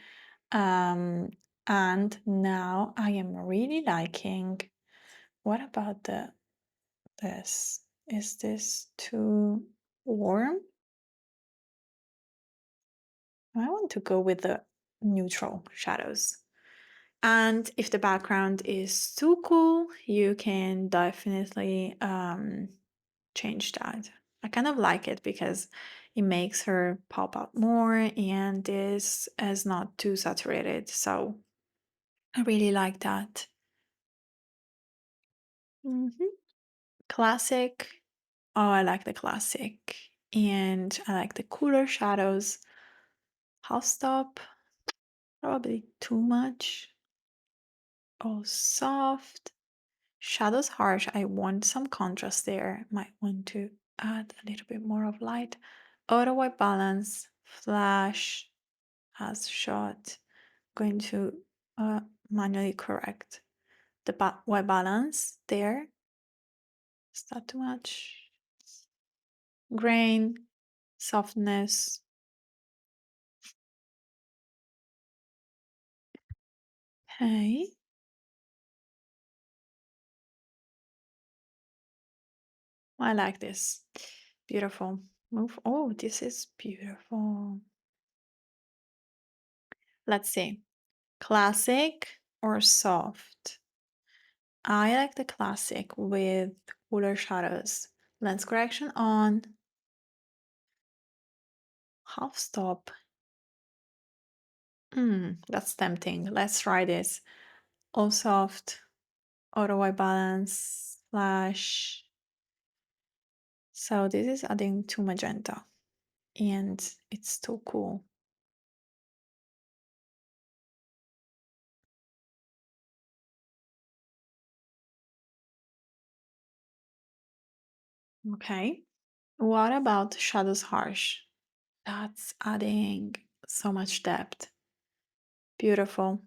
And now I am really liking. What about this? Is this too warm? I want to go with the neutral shadows. And if the background is too cool, you can definitely change that. I kind of like it because it makes her pop out more and this is not too saturated. So I really like that. Classic. Oh, I like the classic. And I like the cooler shadows. Half stop, probably too much. Oh, soft. Shadows harsh. I want some contrast there. Might want to add a little bit more of light. Auto white balance, flash, as shot. Going to manually correct the white balance there. Is that too much? Grain, softness. Okay. I like this. Beautiful. Move. Oh, this is beautiful. Let's see. Classic or soft? I like the classic with cooler shadows. Lens correction on. Half stop. That's tempting. Let's try this. All soft. Auto white balance. Flash. So this is adding to magenta. And it's too cool. Okay. What about shadows harsh? That's adding so much depth. Beautiful.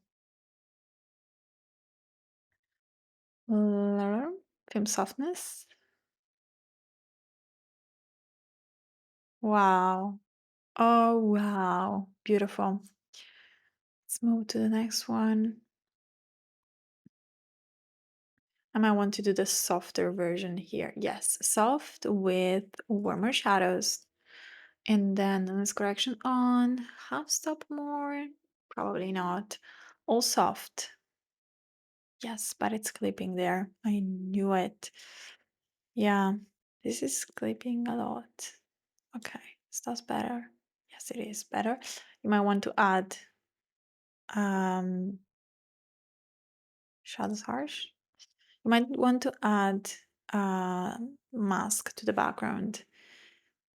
Film softness. Wow. Oh, wow. Beautiful. Let's move to the next one. I might want to do the softer version here. Yes, soft with warmer shadows. And then lens correction on. Half stop more. Probably not. All soft. Yes, but it's clipping there. I knew it. Yeah, this is clipping a lot. Okay, is that better? Yes, it is better. You might want to add shadows harsh. You might want to add mask to the background.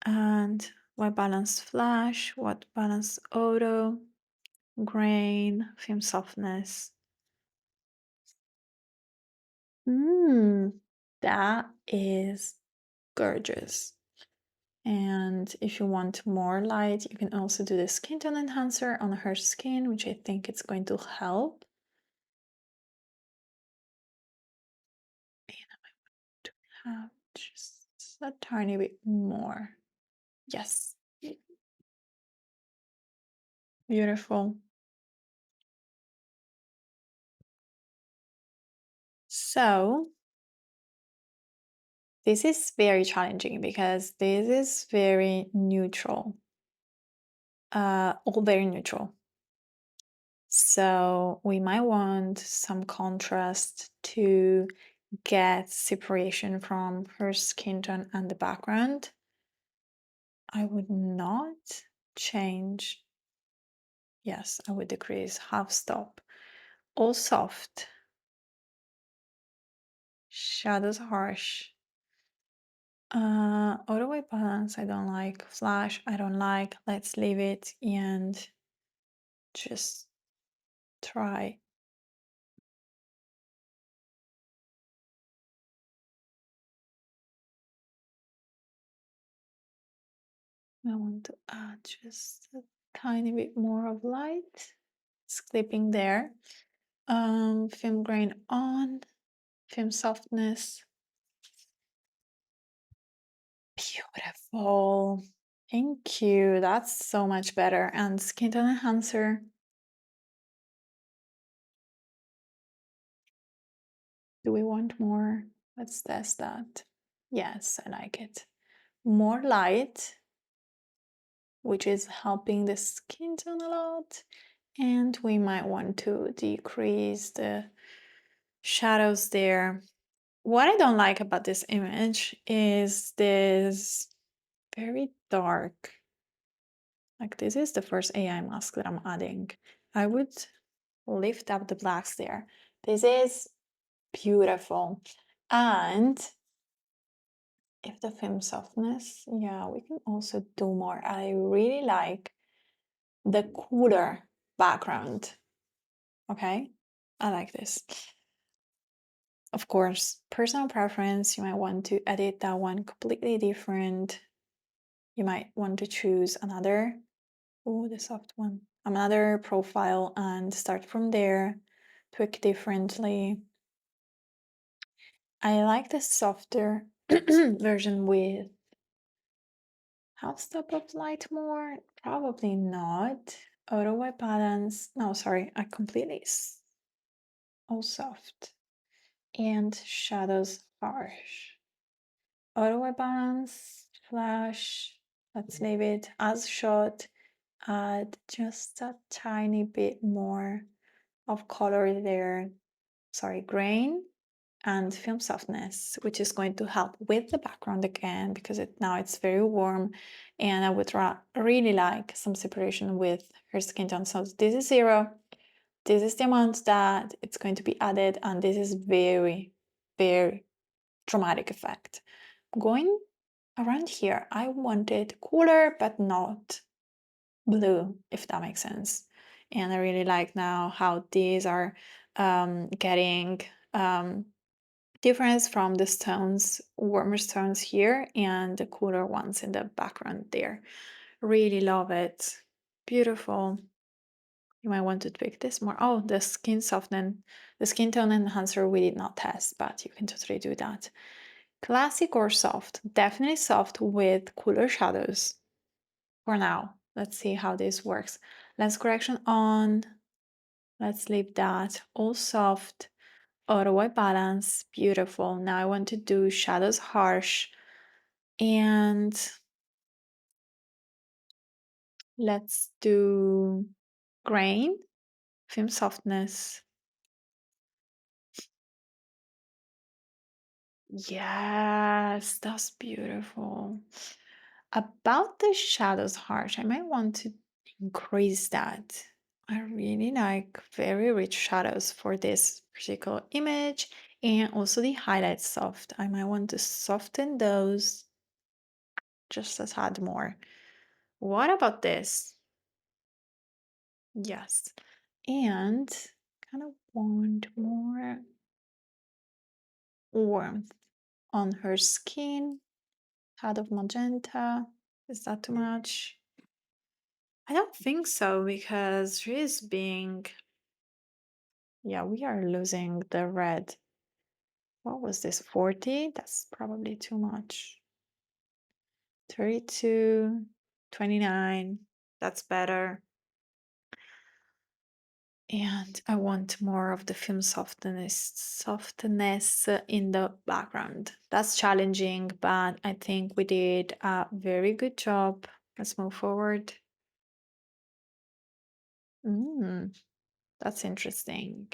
And white balance flash, white balance auto, grain, film softness. That is gorgeous. And if you want more light, you can also do the skin tone enhancer on her skin, which I think it's going to help. And I want to have just a tiny bit more. Yes. Beautiful. So this is very challenging because this is very neutral. All very neutral. So we might want some contrast to get separation from her skin tone and the background. I would not change. Yes, I would decrease half stop. All soft. Shadows harsh. Auto white balance, I don't like. Flash, I don't like. Let's leave it and just try. I want to add just a tiny bit more of light. It's clipping there. Film grain on, film softness. Beautiful. Thank you. That's so much better. And skin tone enhancer. Do we want more? Let's test that. Yes, I like it. More light, which is helping the skin tone a lot. And we might want to decrease the shadows there. What I don't like about this image is this very dark. Like this is the first AI mask that I'm adding. I would lift up the blacks there. This is beautiful. And if the film softness, yeah, we can also do more. I really like the cooler background. Okay, I like this. Of course, personal preference, you might want to edit that one completely different. You might want to choose another, oh, the soft one, another profile and start from there, tweak differently. I like the softer version with half step of light more, probably not. Auto white balance, no, sorry, I completely all soft. And shadows harsh. Auto white balance, flash, let's leave it as shot. Add just a tiny bit more of color there, sorry, grain and film softness, which is going to help with the background again because now it's very warm and I would really like some separation with her skin tone. So this is 0. This is the amount that it's going to be added and this is very, very dramatic effect. Going around here, I want it cooler but not blue, if that makes sense. And I really like now how these are getting difference from the stones, warmer stones here and the cooler ones in the background there. Really love it. Beautiful. You might want to tweak this more. Oh, the skin tone enhancer we did not test, but you can totally do that. Classic or soft? Definitely soft with cooler shadows for now. Let's see how this works. Lens correction on. Let's leave that all soft. Auto white balance, beautiful. Now I want to do shadows harsh and let's do grain, film softness. Yes, that's beautiful. About the shadows harsh, I might want to increase that. I really like very rich shadows for this particular image and also the highlights soft. I might want to soften those just a tad more. What about this? Yes. And kind of want more warmth on her skin. Tad of magenta. Is that too much? I don't think so because she is being. Yeah, we are losing the red. What was this? 40? That's probably too much. 32, 29. That's better. And I want more of the film softness in the background. That's challenging, but I think we did a very good job. Let's move forward. That's interesting.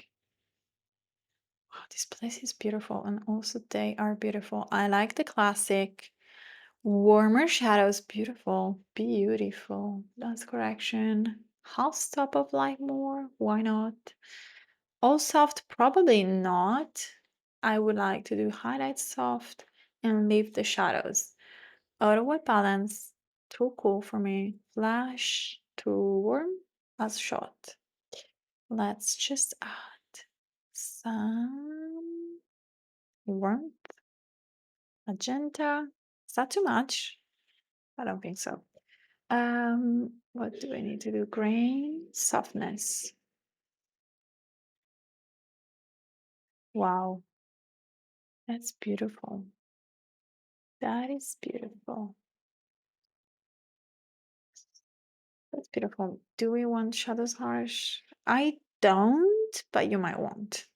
Wow, this place is beautiful, and also they are beautiful. I like the classic. Warmer shadows, beautiful, beautiful. Lens correction. Half stop of light more, why not? All soft, probably not. I would like to do highlights soft and leave the shadows. Auto white balance, too cool for me. Flash, too warm as shot. Let's just add some warmth, magenta. Is that too much? I don't think so. What do I need to do? Grain, softness. Wow, that's beautiful. That is beautiful. That's beautiful. Do we want shadows harsh? I don't, but you might want.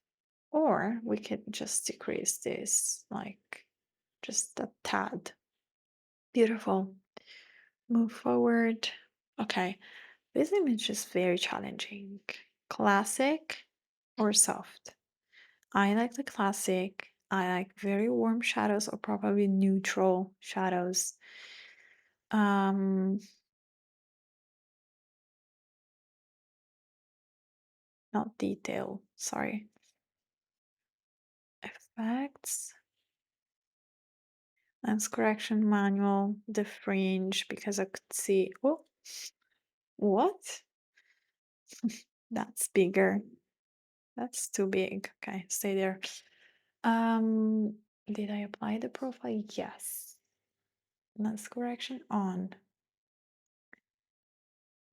Or we could just decrease this, like just a tad. Beautiful. Move forward. Okay, this image is very challenging. Classic or soft? I like the classic. I like very warm shadows or probably neutral shadows. Um, Not detail, sorry. Effects. Lens correction manual, the fringe, because I could see, oh, what? That's bigger. That's too big. Okay, stay there. Did I apply the profile? Yes. Lens correction on.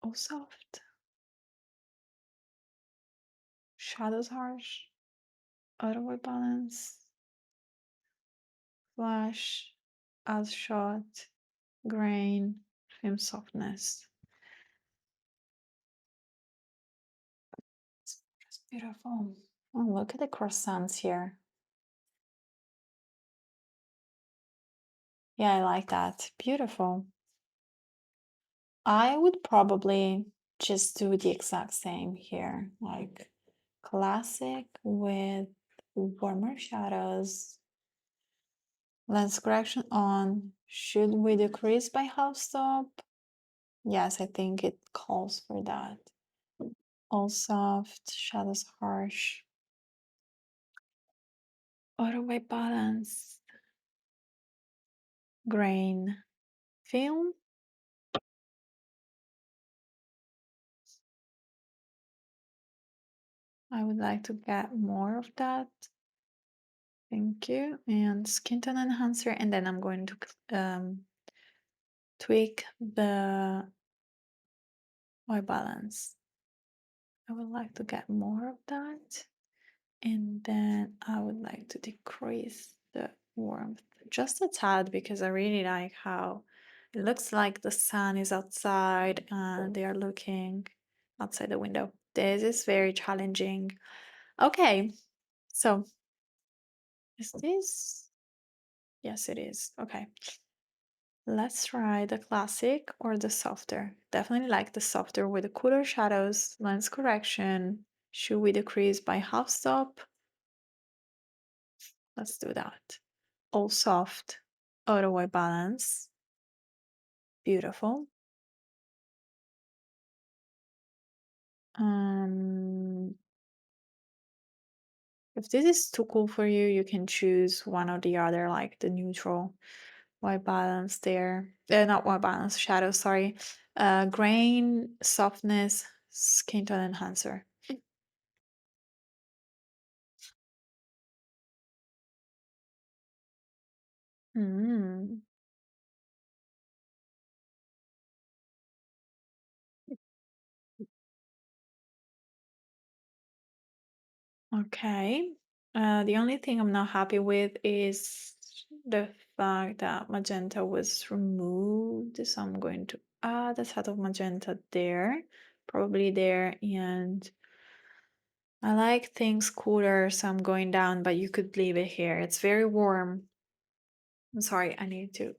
Oh, soft. Shadows harsh. Auto white balance. Flash. As shot. Grain. Film softness. It's just beautiful. Oh, look at the croissants here. Yeah, I like that. Beautiful. I would probably just do the exact same here, like classic with warmer shadows. Lens correction on. Should we decrease by half stop? Yes, I think it calls for that. All soft, shadows harsh. Auto white balance. Grain. Film. I would like to get more of that. Thank you. And skin tone enhancer, and then I'm going to tweak the white balance. I would like to get more of that. And then I would like to decrease the warmth just a tad because I really like how it looks like the sun is outside and they are looking outside the window. This is very challenging. Okay, so is this? Yes, it is. Okay. Let's try the classic or the softer. Definitely like the softer with the cooler shadows, lens correction. Should we decrease by half stop? Let's do that. All soft, auto white balance. Beautiful. Um, if this is too cool for you, you can choose one or the other, like the neutral white balance there. Not white balance, shadow, sorry. Grain, softness, skin tone enhancer. Mm. Okay. The only thing I'm not happy with is the fact that magenta was removed. So I'm going to add a set of magenta there, probably there. And I like things cooler, so I'm going down, but you could leave it here. It's very warm. I'm sorry, I need to.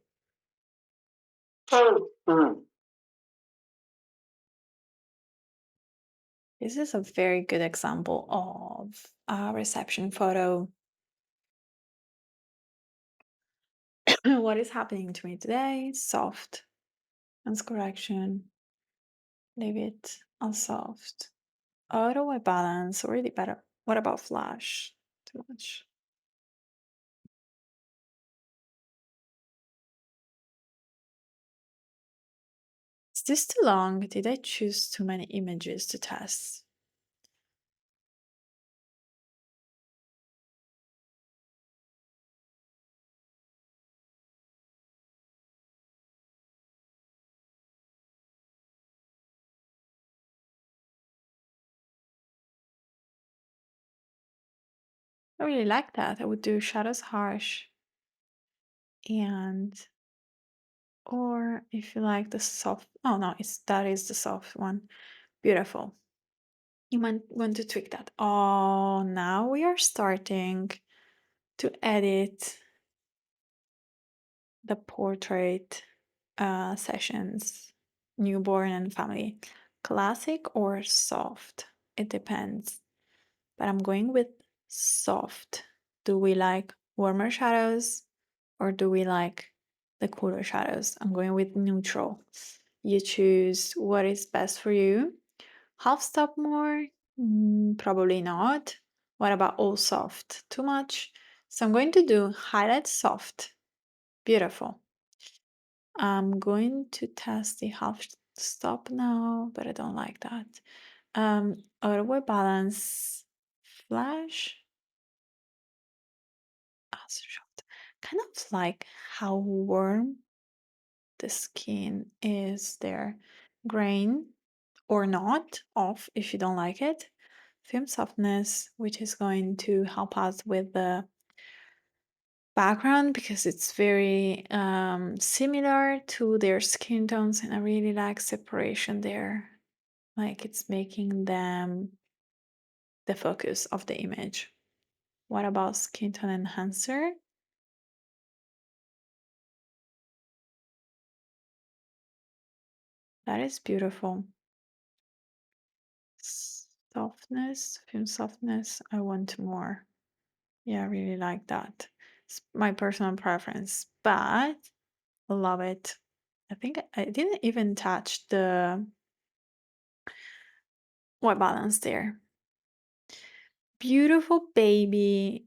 This is a very good example of a reception photo. What is happening to me today? Soft. Lens correction. Leave it on soft. Auto white balance, really better. What about flash? Too much. Is this too long? Did I choose too many images to test? I really like that. I would do shadows harsh and or if you like the soft, oh no, that is the soft one. Beautiful. You might want to tweak that. Oh, now we are starting to edit the portrait sessions, newborn and family. Classic or soft? It depends. But I'm going with soft. Do we like warmer shadows or do we like the cooler shadows? I'm going with neutral. You choose what is best for you. Half stop more? Probably not. What about all soft? Too much? So I'm going to do highlight soft. Beautiful. I'm going to test the half stop now, but I don't like that. Auto balance flash. As shot. Kind of like how warm the skin is there. Grain or not, off if you don't like it. Film softness, which is going to help us with the background because it's very similar to their skin tones, and I really like separation there. Like it's making them the focus of the image. What about skin tone enhancer? That is beautiful. Softness, film softness, I want more. Yeah, I really like that. It's my personal preference, but I love it. I think I didn't even touch the white balance there. Beautiful baby.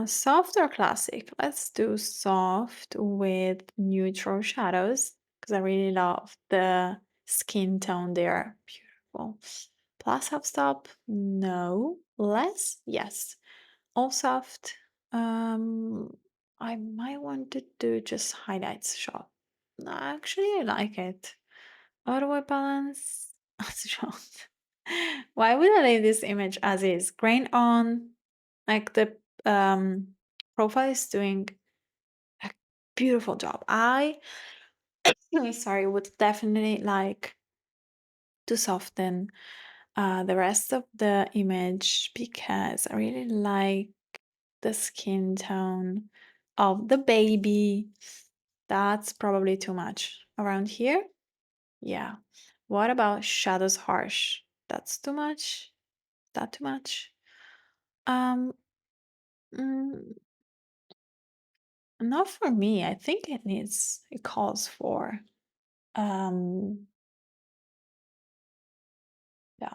Soft or classic? Let's do soft with neutral shadows because I really love the skin tone there. Beautiful. Plus half stop? No. Less? Yes. All soft. I might want to do just highlights shot. No, actually, I like it. Auto white balance as shot. Why would I leave this image as is? Grain on, like the profile is doing a beautiful job. I sorry, would definitely like to soften the rest of the image because I really like the skin tone of the baby. That's probably too much. Around here? Yeah. What about shadows harsh? That's too much? That too much? Um, mm, not for me. I think it calls for um yeah.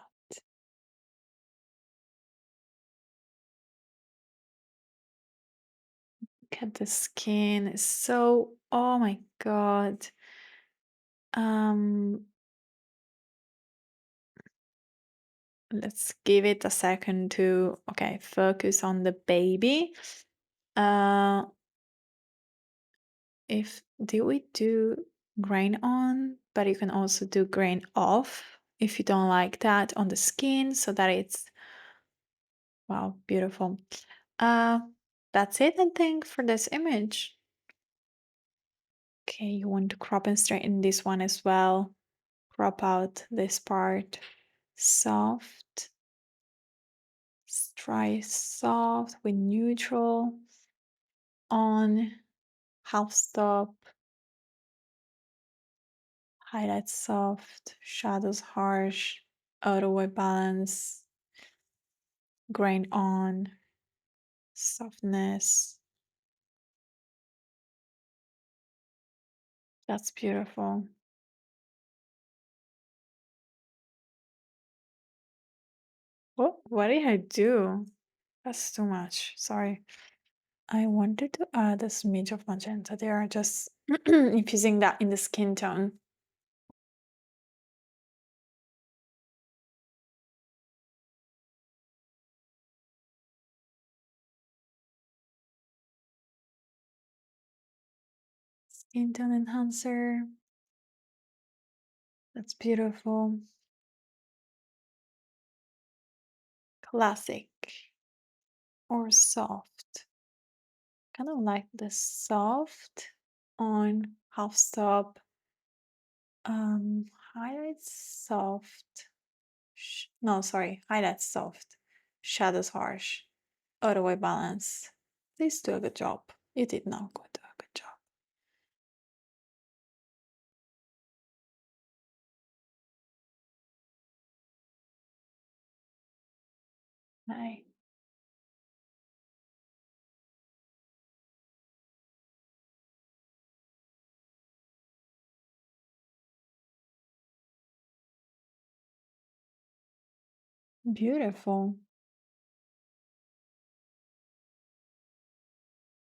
Look at the skin. It's so, oh my God. Um, let's give it a second to okay, focus on the baby. Uh if did we do grain on, but you can also do grain off if you don't like that on the skin so that it's wow, beautiful. Uh that's it I think for this image. Okay, you want to crop and straighten this one as well. Crop out this part. Soft. Try soft with neutral. On. Half stop. Highlight soft. Shadows harsh. Auto white balance. Grain on. Softness. That's beautiful. What did I do? That's too much. Sorry. I wanted to add a smidge of magenta there, just infusing that in the skin tone. Skin tone enhancer. That's beautiful. Classic. or soft? Kind of like the soft on half stop. Highlights soft. No, sorry, highlights soft. Shadows harsh. Auto white balance. Please do a good job. You did not go do a good job. Hi. Beautiful.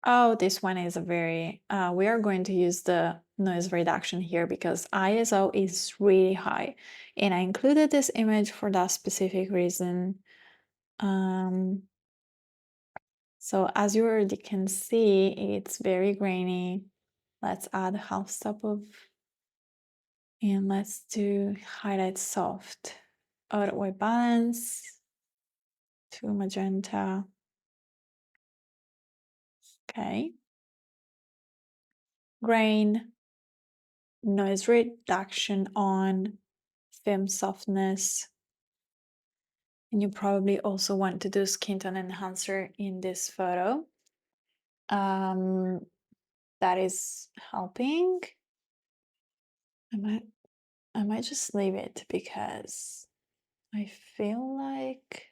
Oh, this one is a very, we are going to use the noise reduction here because ISO is really high. And I included this image for that specific reason. So as you already can see, it's very grainy. Let's add half stop of, and let's do highlight soft. Auto white balance, to magenta. Okay. Grain, noise reduction on, film softness. And you probably also want to do skin tone enhancer in this photo. That is helping. I might just leave it because I feel like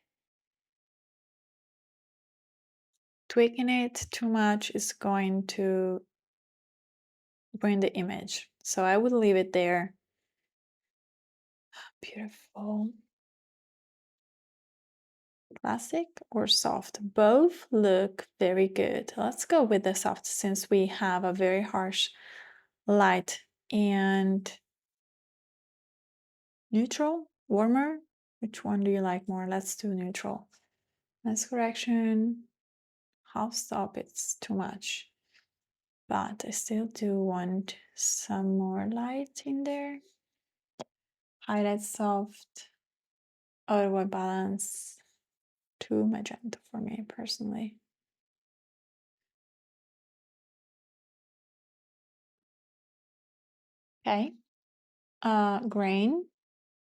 tweaking it too much is going to ruin the image. So I would leave it there. Beautiful. Classic or soft? Both look very good. Let's go with the soft since we have a very harsh light and neutral, warmer. Which one do you like more? Let's do neutral. Lens correction, half stop, it's too much. But I still do want some more light in there. Highlight soft, auto white balance, too magenta for me personally. Okay. Grain,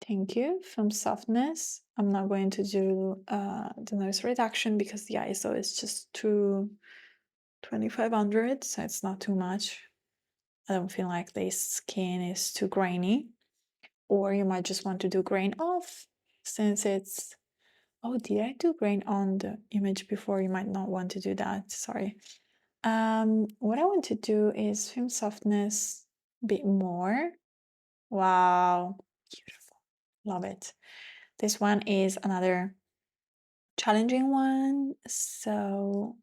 thank you. Film softness. I'm not going to do the noise reduction because the ISO is just too 2500, so it's not too much. I don't feel like this skin is too grainy. Or you might just want to do grain off since it's, oh, did I do grain on the image before? You might not want to do that, sorry. What I want to do is film softness a bit more. Wow, beautiful, love it. This one is another challenging one, so,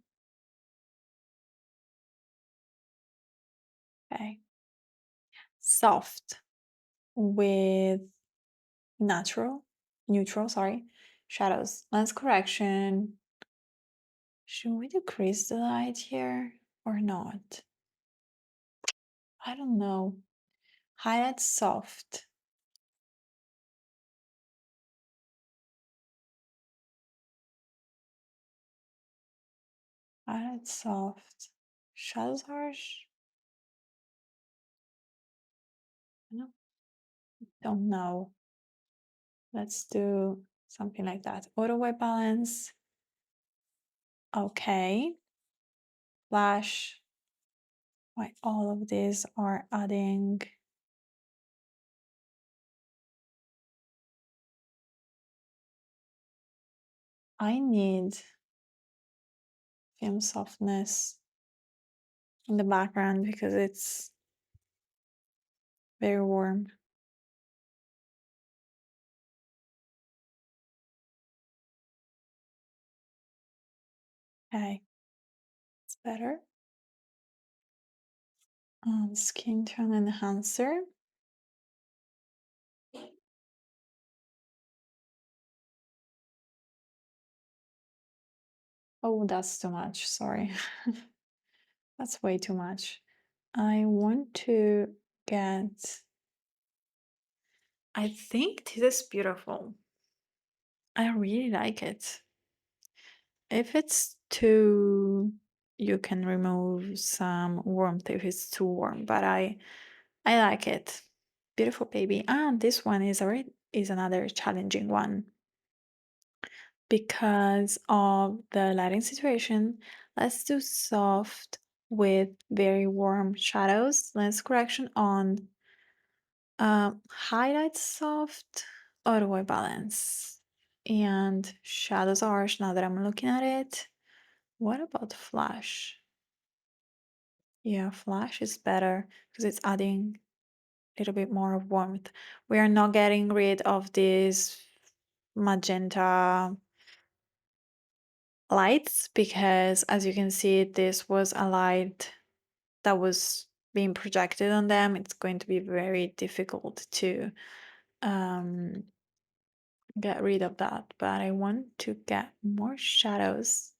okay. Soft with neutral, sorry, shadows, lens correction. Should we decrease the light here or not? I don't know. Highlight soft. Highlight soft. Shadows harsh. No, don't know. Let's do something like that. Auto white balance. Okay. Flash. Why all of these are adding. I need film softness in the background because it's very warm. Okay, it's better. Skin tone enhancer. Oh, that's too much, sorry. That's way too much. I want to get, I think this is beautiful. I really like it. If it's you can remove some warmth if it's too warm, but I like it. Beautiful baby. And this one is another challenging one because of the lighting situation. Let's do soft with very warm shadows. Lens correction on. Highlight soft, auto white balance, and shadows harsh. Now that I'm looking at it, what about flash? Yeah, flash is better because it's adding a little bit more of warmth. We are not getting rid of these magenta lights because, as you can see, this was a light that was being projected on them. It's going to be very difficult to um, get rid of that, but I want to get more shadows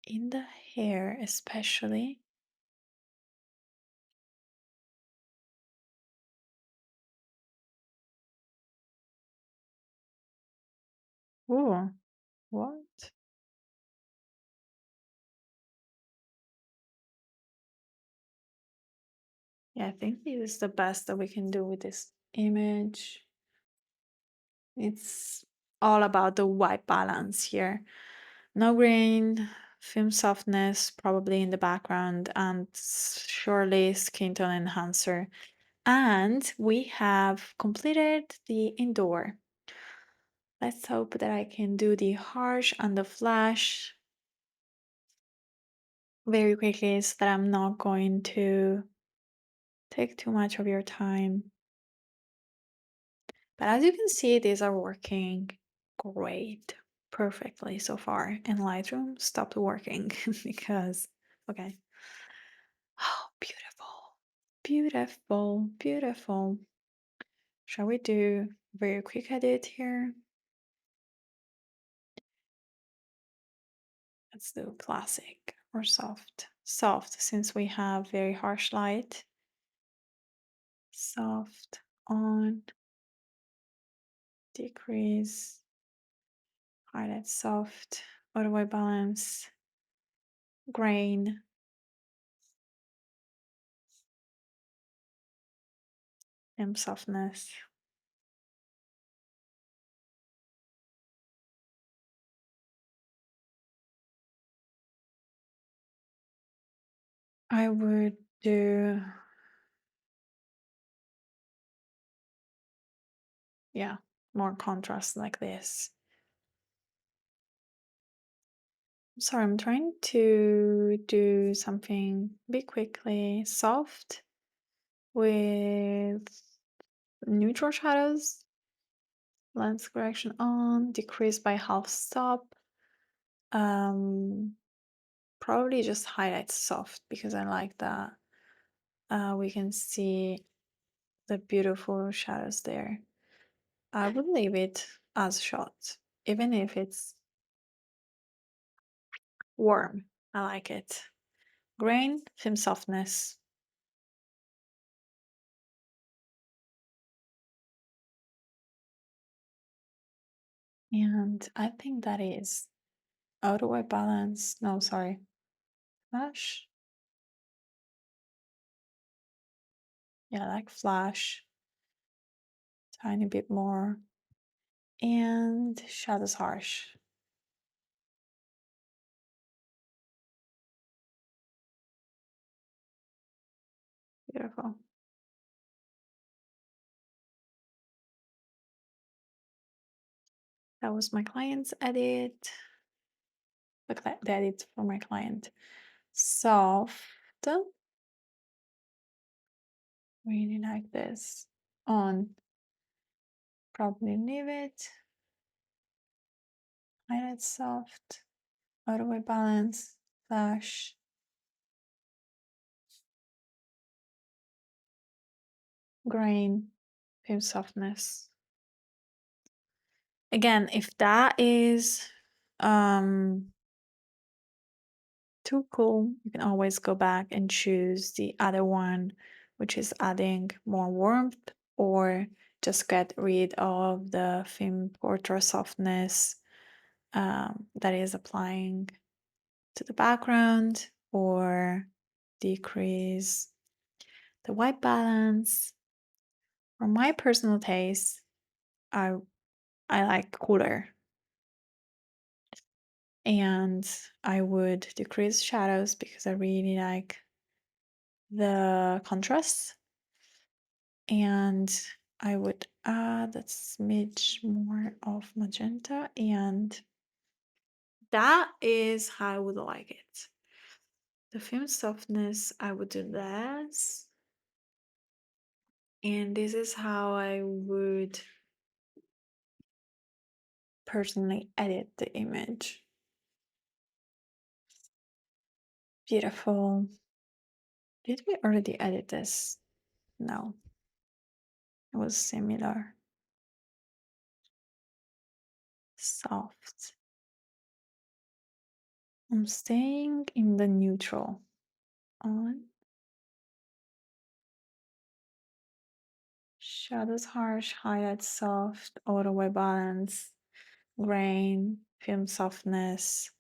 in the hair, especially. Oh, what? Yeah, I think this is the best that we can do with this image. It's all about the white balance here. No grain, film softness probably in the background, and surely skin tone enhancer. And we have completed the indoor. Let's hope that I can do the harsh and the flash very quickly so that I'm not going to take too much of your time. But as you can see, these are working great, perfectly so far. And Lightroom stopped working because, okay. Oh, beautiful, beautiful, beautiful. Shall we do a very quick edit here? Let's do classic or soft. Soft, since we have very harsh light. Soft, on, decrease, highlight soft, auto white balance, grain, and softness. I would do, yeah, more contrast like this. Sorry, I'm trying to do something a bit quickly. Soft with neutral shadows, lens correction on, decrease by half stop. Probably just highlight soft because I like that. We can see the beautiful shadows there. I would leave it as shot, even if it's warm. I like it. Grain, film softness. And I think that is auto white balance. No, sorry. Flash. Yeah, I like flash. Tiny bit more. And shadows harsh. Beautiful. That was my client's edit. The edit for my client. Soft. Really like this. On. Probably leave it. Highlight soft. Auto white balance. Flash. Grain. Film softness. Again, if that is too cool, you can always go back and choose the other one, which is adding more warmth, or just get rid of the film portrait softness that is applying to the background or decrease the white balance. For my personal taste, I like cooler. And I would decrease shadows because I really like the contrast. And I would add a smidge more of magenta, and that is how I would like it. The film softness, I would do less. And this is how I would personally edit the image. Beautiful. Did we already edit this? No. It was similar. Soft. I'm staying in the neutral. On. Shadows harsh, highlights soft, auto white balance, grain, film softness.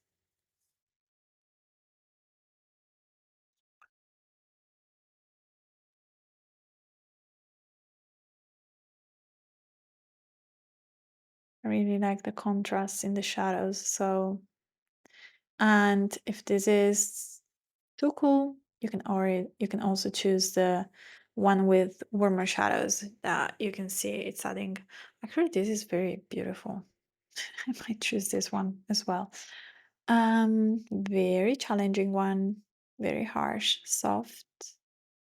I really like the contrast in the shadows. So, and if this is too cool, you can also choose the one with warmer shadows that you can see it's adding. Actually, this is very beautiful. I might choose this one as well. Very challenging one, very harsh, soft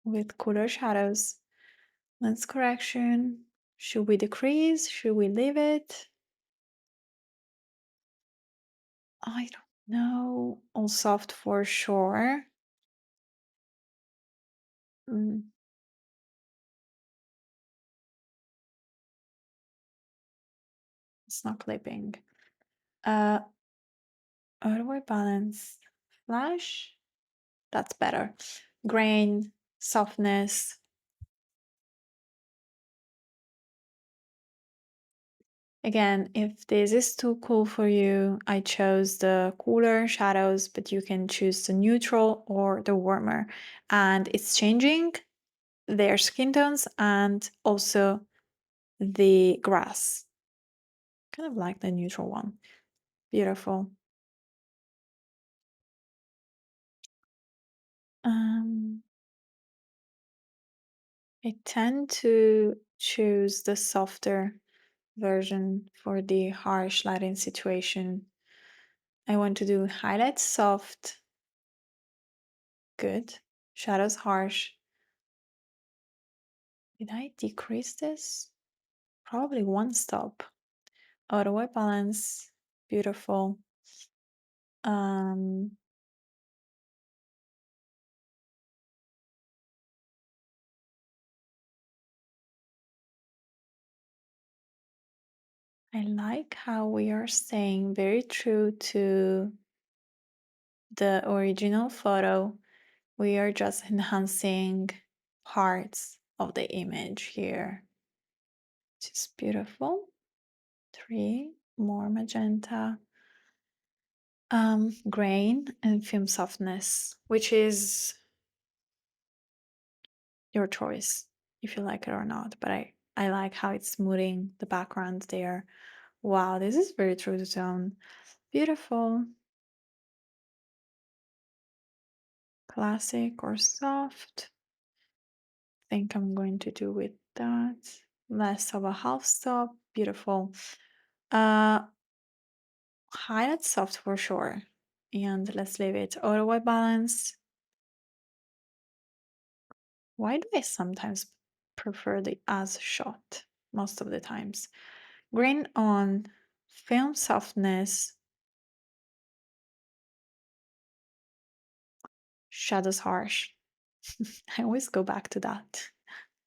with cooler shadows. Lens correction. Should we decrease? Should we leave it? I don't know. All soft for sure. Mm, it's not clipping. Uh, Auto white balance. Flash. That's better. Grain, softness. Again, if this is too cool for you, I chose the cooler shadows, but you can choose the neutral or the warmer. And it's changing their skin tones and also the grass. Kind of like the neutral one. Beautiful. I tend to choose the softer version for the harsh lighting situation. I want to do highlights soft, good, shadows harsh. Did I decrease this? Probably one stop. Auto white balance, beautiful. Um, I like how we are staying very true to the original photo. We are just enhancing parts of the image here. Which is beautiful. 3 more magenta. Grain and film softness, which is your choice if you like it or not. But I like how it's smoothing the background there. Wow, this is very true to tone. Beautiful. Classic or soft. I think I'm going to do with that. Less of a half stop. Beautiful. Highlight soft for sure. And let's leave it auto white balance. Why do I sometimes prefer the as shot most of the times? Grain on, film softness, shadows harsh. I always go back to that.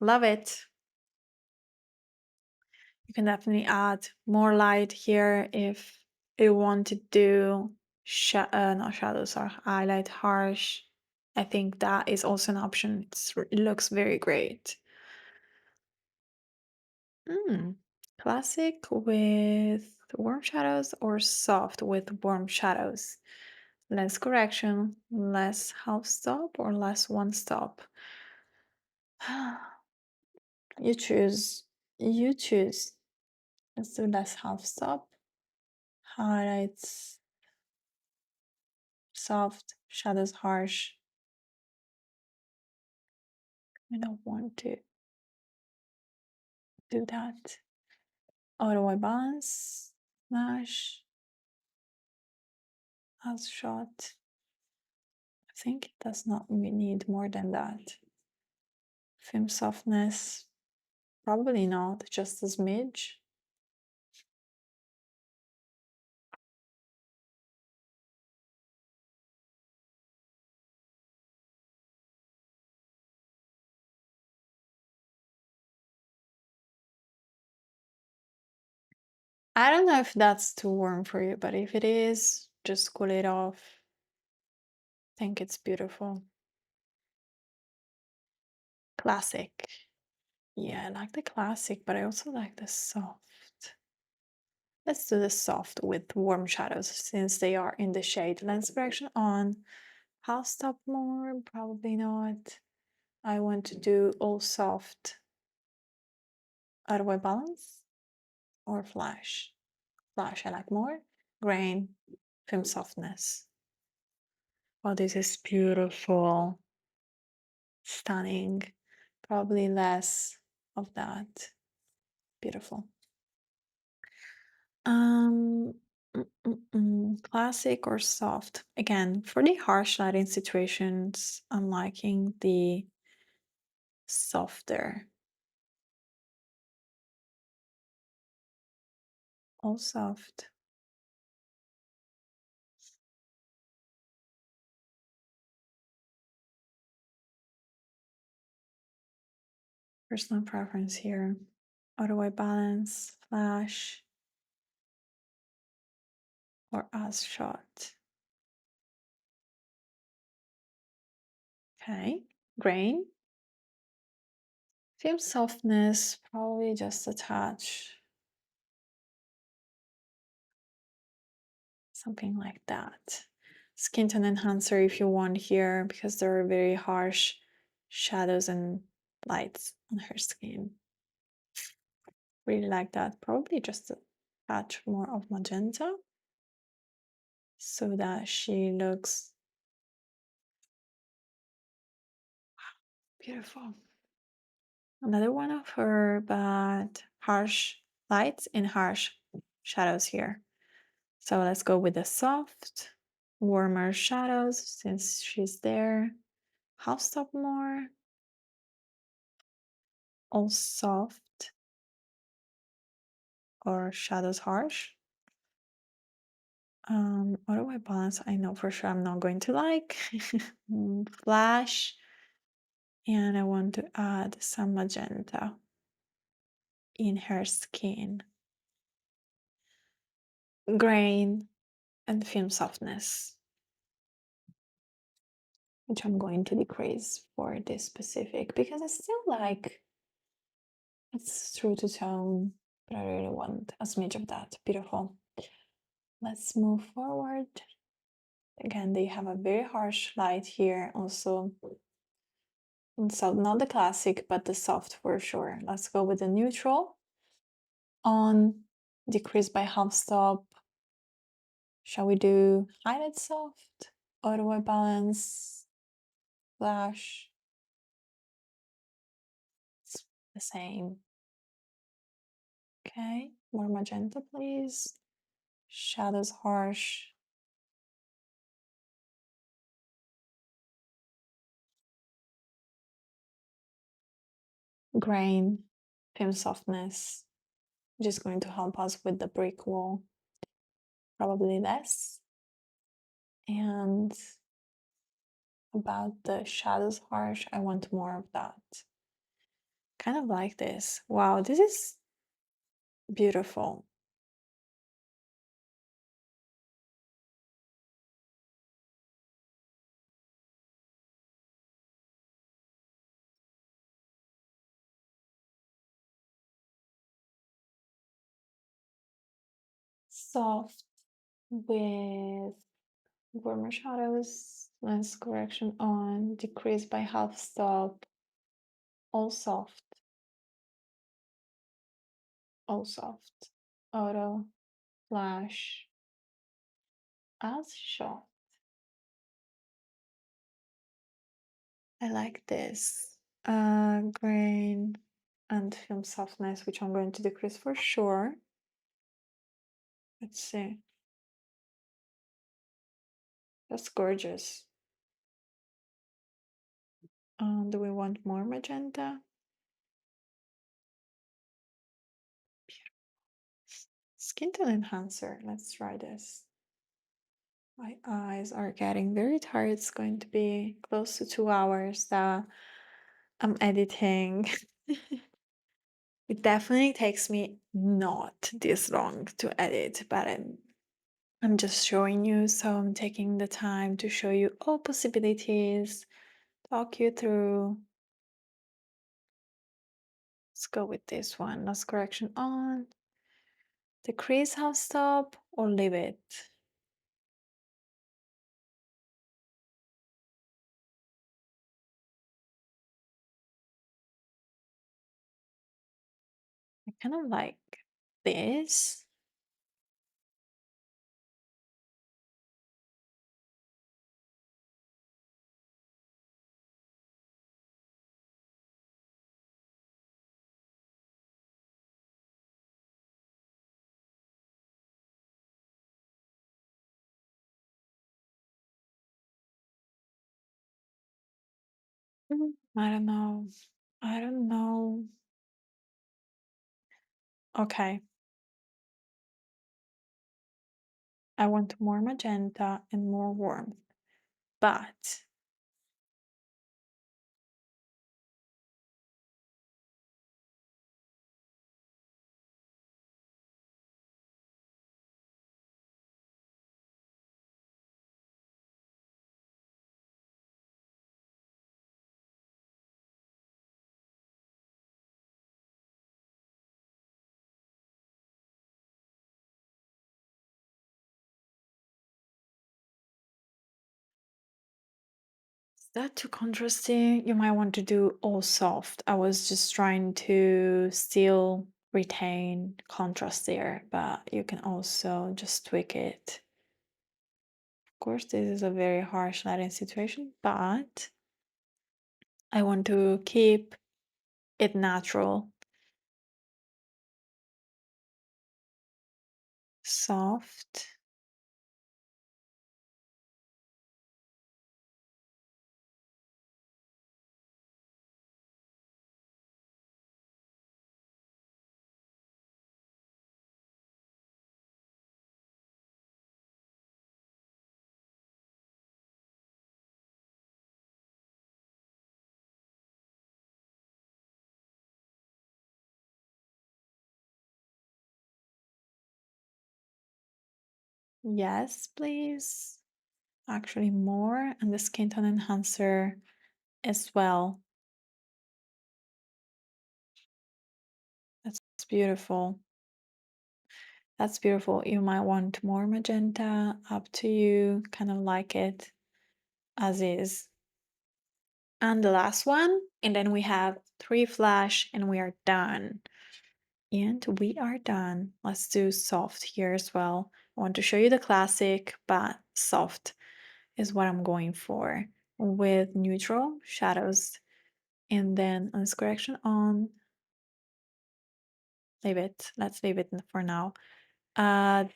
Love it. You can definitely add more light here if you want to do not shadows or highlight harsh. I think that is also an option. It looks very great. Classic with warm shadows or soft with warm shadows? less correction, less half stop, or less one stop? You choose. You choose. Let's do less half stop. Highlights soft, shadows harsh. I don't want to do that. Auto white balance, flash, as shot. I think it does not need more than that. Film softness, probably not, just a smidge. I don't know if that's too warm for you, but if it is, just cool it off. I think it's beautiful. Classic. Yeah, I like the classic, but I also like the soft. Let's do the soft with warm shadows since they are in the shade. Lens correction on. Half stop more, probably not. I want to do all soft. Out of white balance or flash? Flash I like more. Grain, film softness. Oh, this is beautiful. Stunning. Probably less of that. Beautiful. Um, Classic or soft? Again, for the harsh lighting situations, I'm liking the softer. All soft. Personal preference here. Auto white balance, flash, or as shot. Okay, grain. Film softness, probably just a touch. Something like that. Skin tone enhancer if you want here, because there are very harsh shadows and lights on her skin. Really like that. Probably just a touch more of magenta so that she looks beautiful. Another one of her, but harsh lights and harsh shadows here. So let's go with the soft, warmer shadows since she's there. Half stop more. All soft or shadows harsh. Auto white balance, I know for sure I'm not going to like. Flash. And I want to add some magenta in her skin. Grain and film softness, which I'm going to decrease for this specific because I still like it's true to tone, but I really want a smidge of that. Beautiful. Let's move forward. Again, they have a very harsh light here also. And so not the classic, but the soft for sure. Let's go with the neutral. On, decrease by half stop. Shall we do highlight soft? Auto white balance, flash. It's the same. Okay, more magenta, please. Shadows harsh. Grain, film softness. Just going to help us with the brick wall. Probably less. And about the shadows harsh, I want more of that. Kind of like this. Wow, this is beautiful. Soft with warmer shadows, lens correction on, decrease by half stop, all soft, auto, flash, as shot. I like this. Grain and film softness, which I'm going to decrease for sure. Let's see. That's gorgeous. Do we want more magenta? Skin tone enhancer. Let's try this. My eyes are getting very tired. It's going to be close to 2 hours that I'm editing. It definitely takes me not this long to edit, but I'm just showing you, so I'm taking the time to show you all possibilities, talk you through. Let's go with this one. Last correction on. Decrease half stop or leave it. I kind of like this. I don't know. I don't know. Okay. I want more magenta and more warmth, but is that too contrasting? You might want to do all soft. I was just trying to still retain contrast there, but you can also just tweak it. Of course, this is a very harsh lighting situation, but I want to keep it natural. Soft. Yes, please. Actually, more, and the skin tone enhancer as well. That's beautiful. That's beautiful. You might want more magenta, up to you, kind of like it as is. And the last one, and then we have 3 flash and we are done. And we are done. Let's do soft here as well. I want to show you the classic, but soft is what I'm going for with neutral shadows. And then lens correction on. Leave it. Let's leave it for now.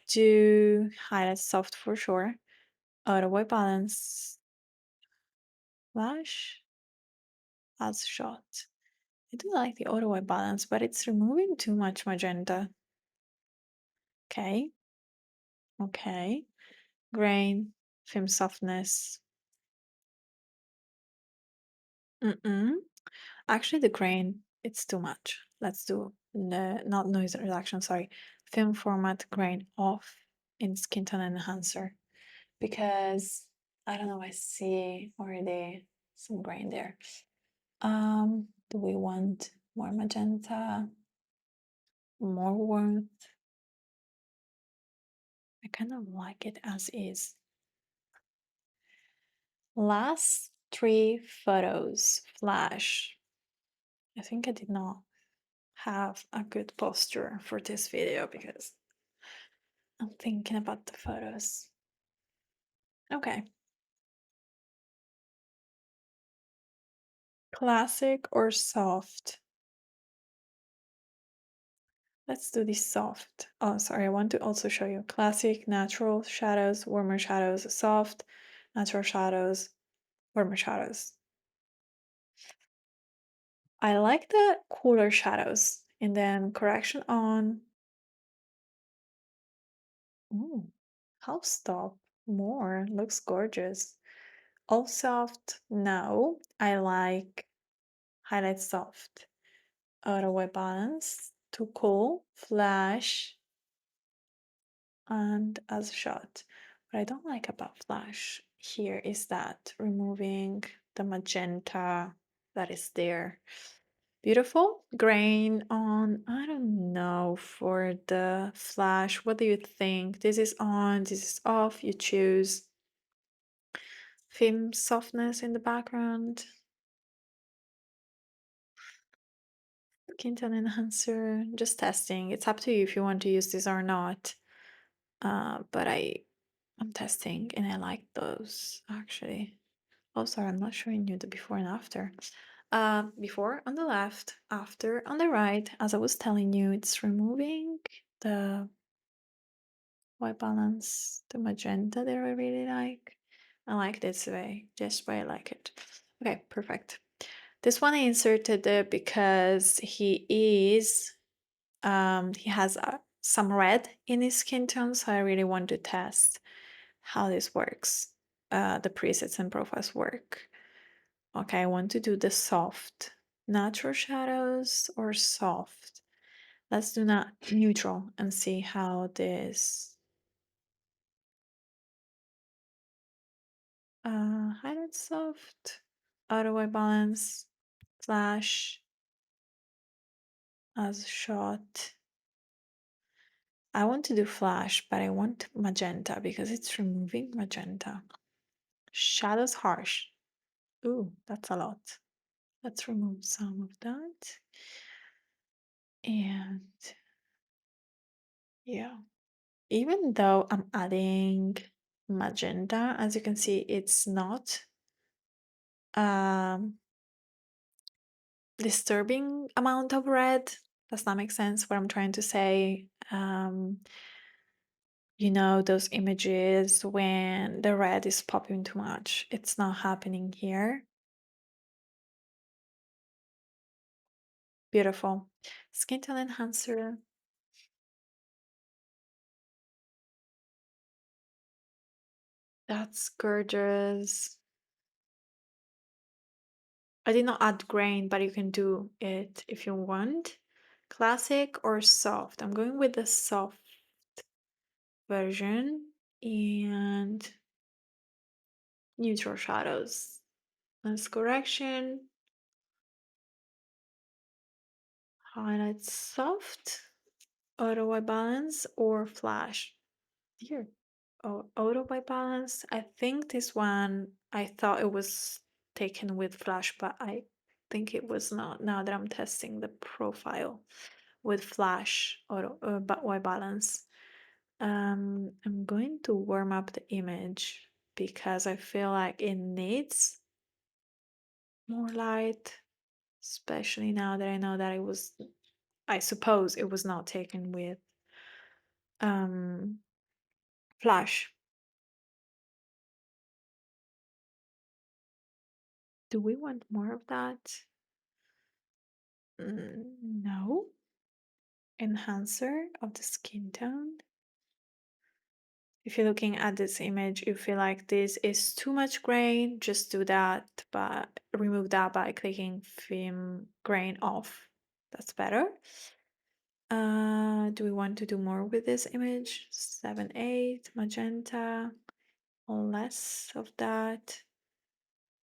Do highlight soft for sure. Auto white balance. Flash. As shot. I do like the auto white balance, but it's removing too much magenta. Okay. Okay. Grain. Film softness. Actually, the grain, it's too much. Let's do not noise reduction, sorry. Film format grain off in skin tone enhancer. Because I don't know, I see already some grain there. Do we want more magenta? More warmth? I kind of like it as is. Last 3 photos, flash. I think I did not have a good posture for this video because I'm thinking about the photos. Okay. Classic or soft? Let's do this soft. Oh, sorry, I want to also show you classic, natural shadows, warmer shadows, soft, natural shadows, warmer shadows. I like the cooler shadows. And then correction on. Ooh, house stop. More. Looks gorgeous. All soft. No. I like highlight soft. Auto white balance. Too cool. Flash. And as a shot. What I don't like about flash here is that removing the magenta that is there. Beautiful grain on, I don't know, for the flash. What do you think? This is on, this is off. You choose. Film softness in the background. Skin tone enhancer. Just testing. It's up to you if you want to use this or not. But I'm testing and I like those actually. Oh, sorry, I'm not showing you the before and after. Before on the left, after on the right. As I was telling you, it's removing the white balance, the magenta that I really like. I like this way, just way I like it. Okay, perfect. This one I inserted because he has some red in his skin tone, so I really want to test how this works, the presets and profiles work. Okay, I want to do the soft. Natural shadows or soft? Let's do not neutral and see how this highlight soft, auto white balance, flash as shot. I want to do flash, but I want magenta because it's removing magenta. Shadows harsh. Ooh, that's a lot. Let's remove some of that. And yeah, even though I'm adding magenta, as you can see, it's not um disturbing amount of red. Does that make sense what I'm trying to say? You know, those images when the red is popping too much. It's not happening here. Beautiful. Skin tone enhancer. That's gorgeous. I did not add grain, but you can do it if you want. Classic or soft? I'm going with the soft version and neutral shadows. Lens correction. Highlight soft. Auto white balance or flash. Here. Oh, auto white balance. I think this one, I thought it was taken with flash, but I think it was not now that I'm testing the profile with flash auto but white balance. I'm going to warm up the image because I feel like it needs more light, especially now that I know that I suppose it was not taken with um flash. Do we want more of that? No. Enhancer of the skin tone. If you're looking at this image, you feel like this is too much grain, just do that, but remove that by clicking film grain off. That's better. Do we want to do more with this image? 7, 8, magenta, less of that.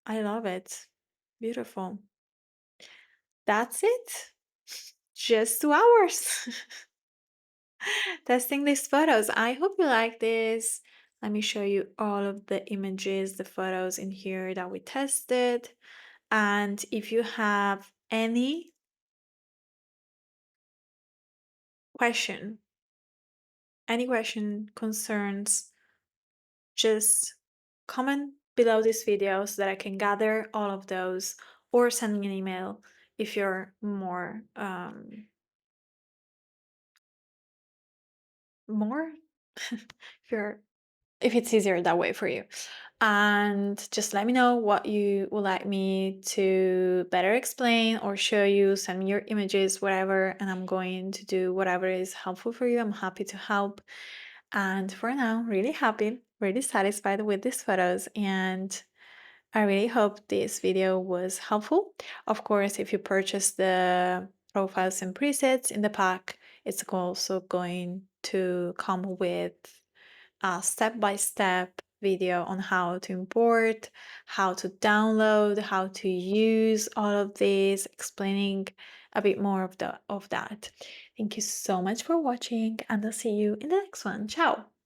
I love it. Beautiful. That's it. Just 2 hours testing these photos. I hope you like this. Let me show you all of the images, the photos in here that we tested. And if you have any question, concerns, just comment below this video so that I can gather all of those, or send me an email if you're more if it's easier that way for you. And just let me know what you would like me to better explain or show you. Send me your images, whatever, and I'm going to do whatever is helpful for you. I'm happy to help. And for now, really happy, really satisfied with these photos, and I really hope this video was helpful. Of course, if you purchase the profiles and presets in the pack, it's also going to come with a step-by-step video on how to import, how to download, how to use all of this, explaining a bit more of that. Thank you so much for watching, and I'll see you in the next one. Ciao!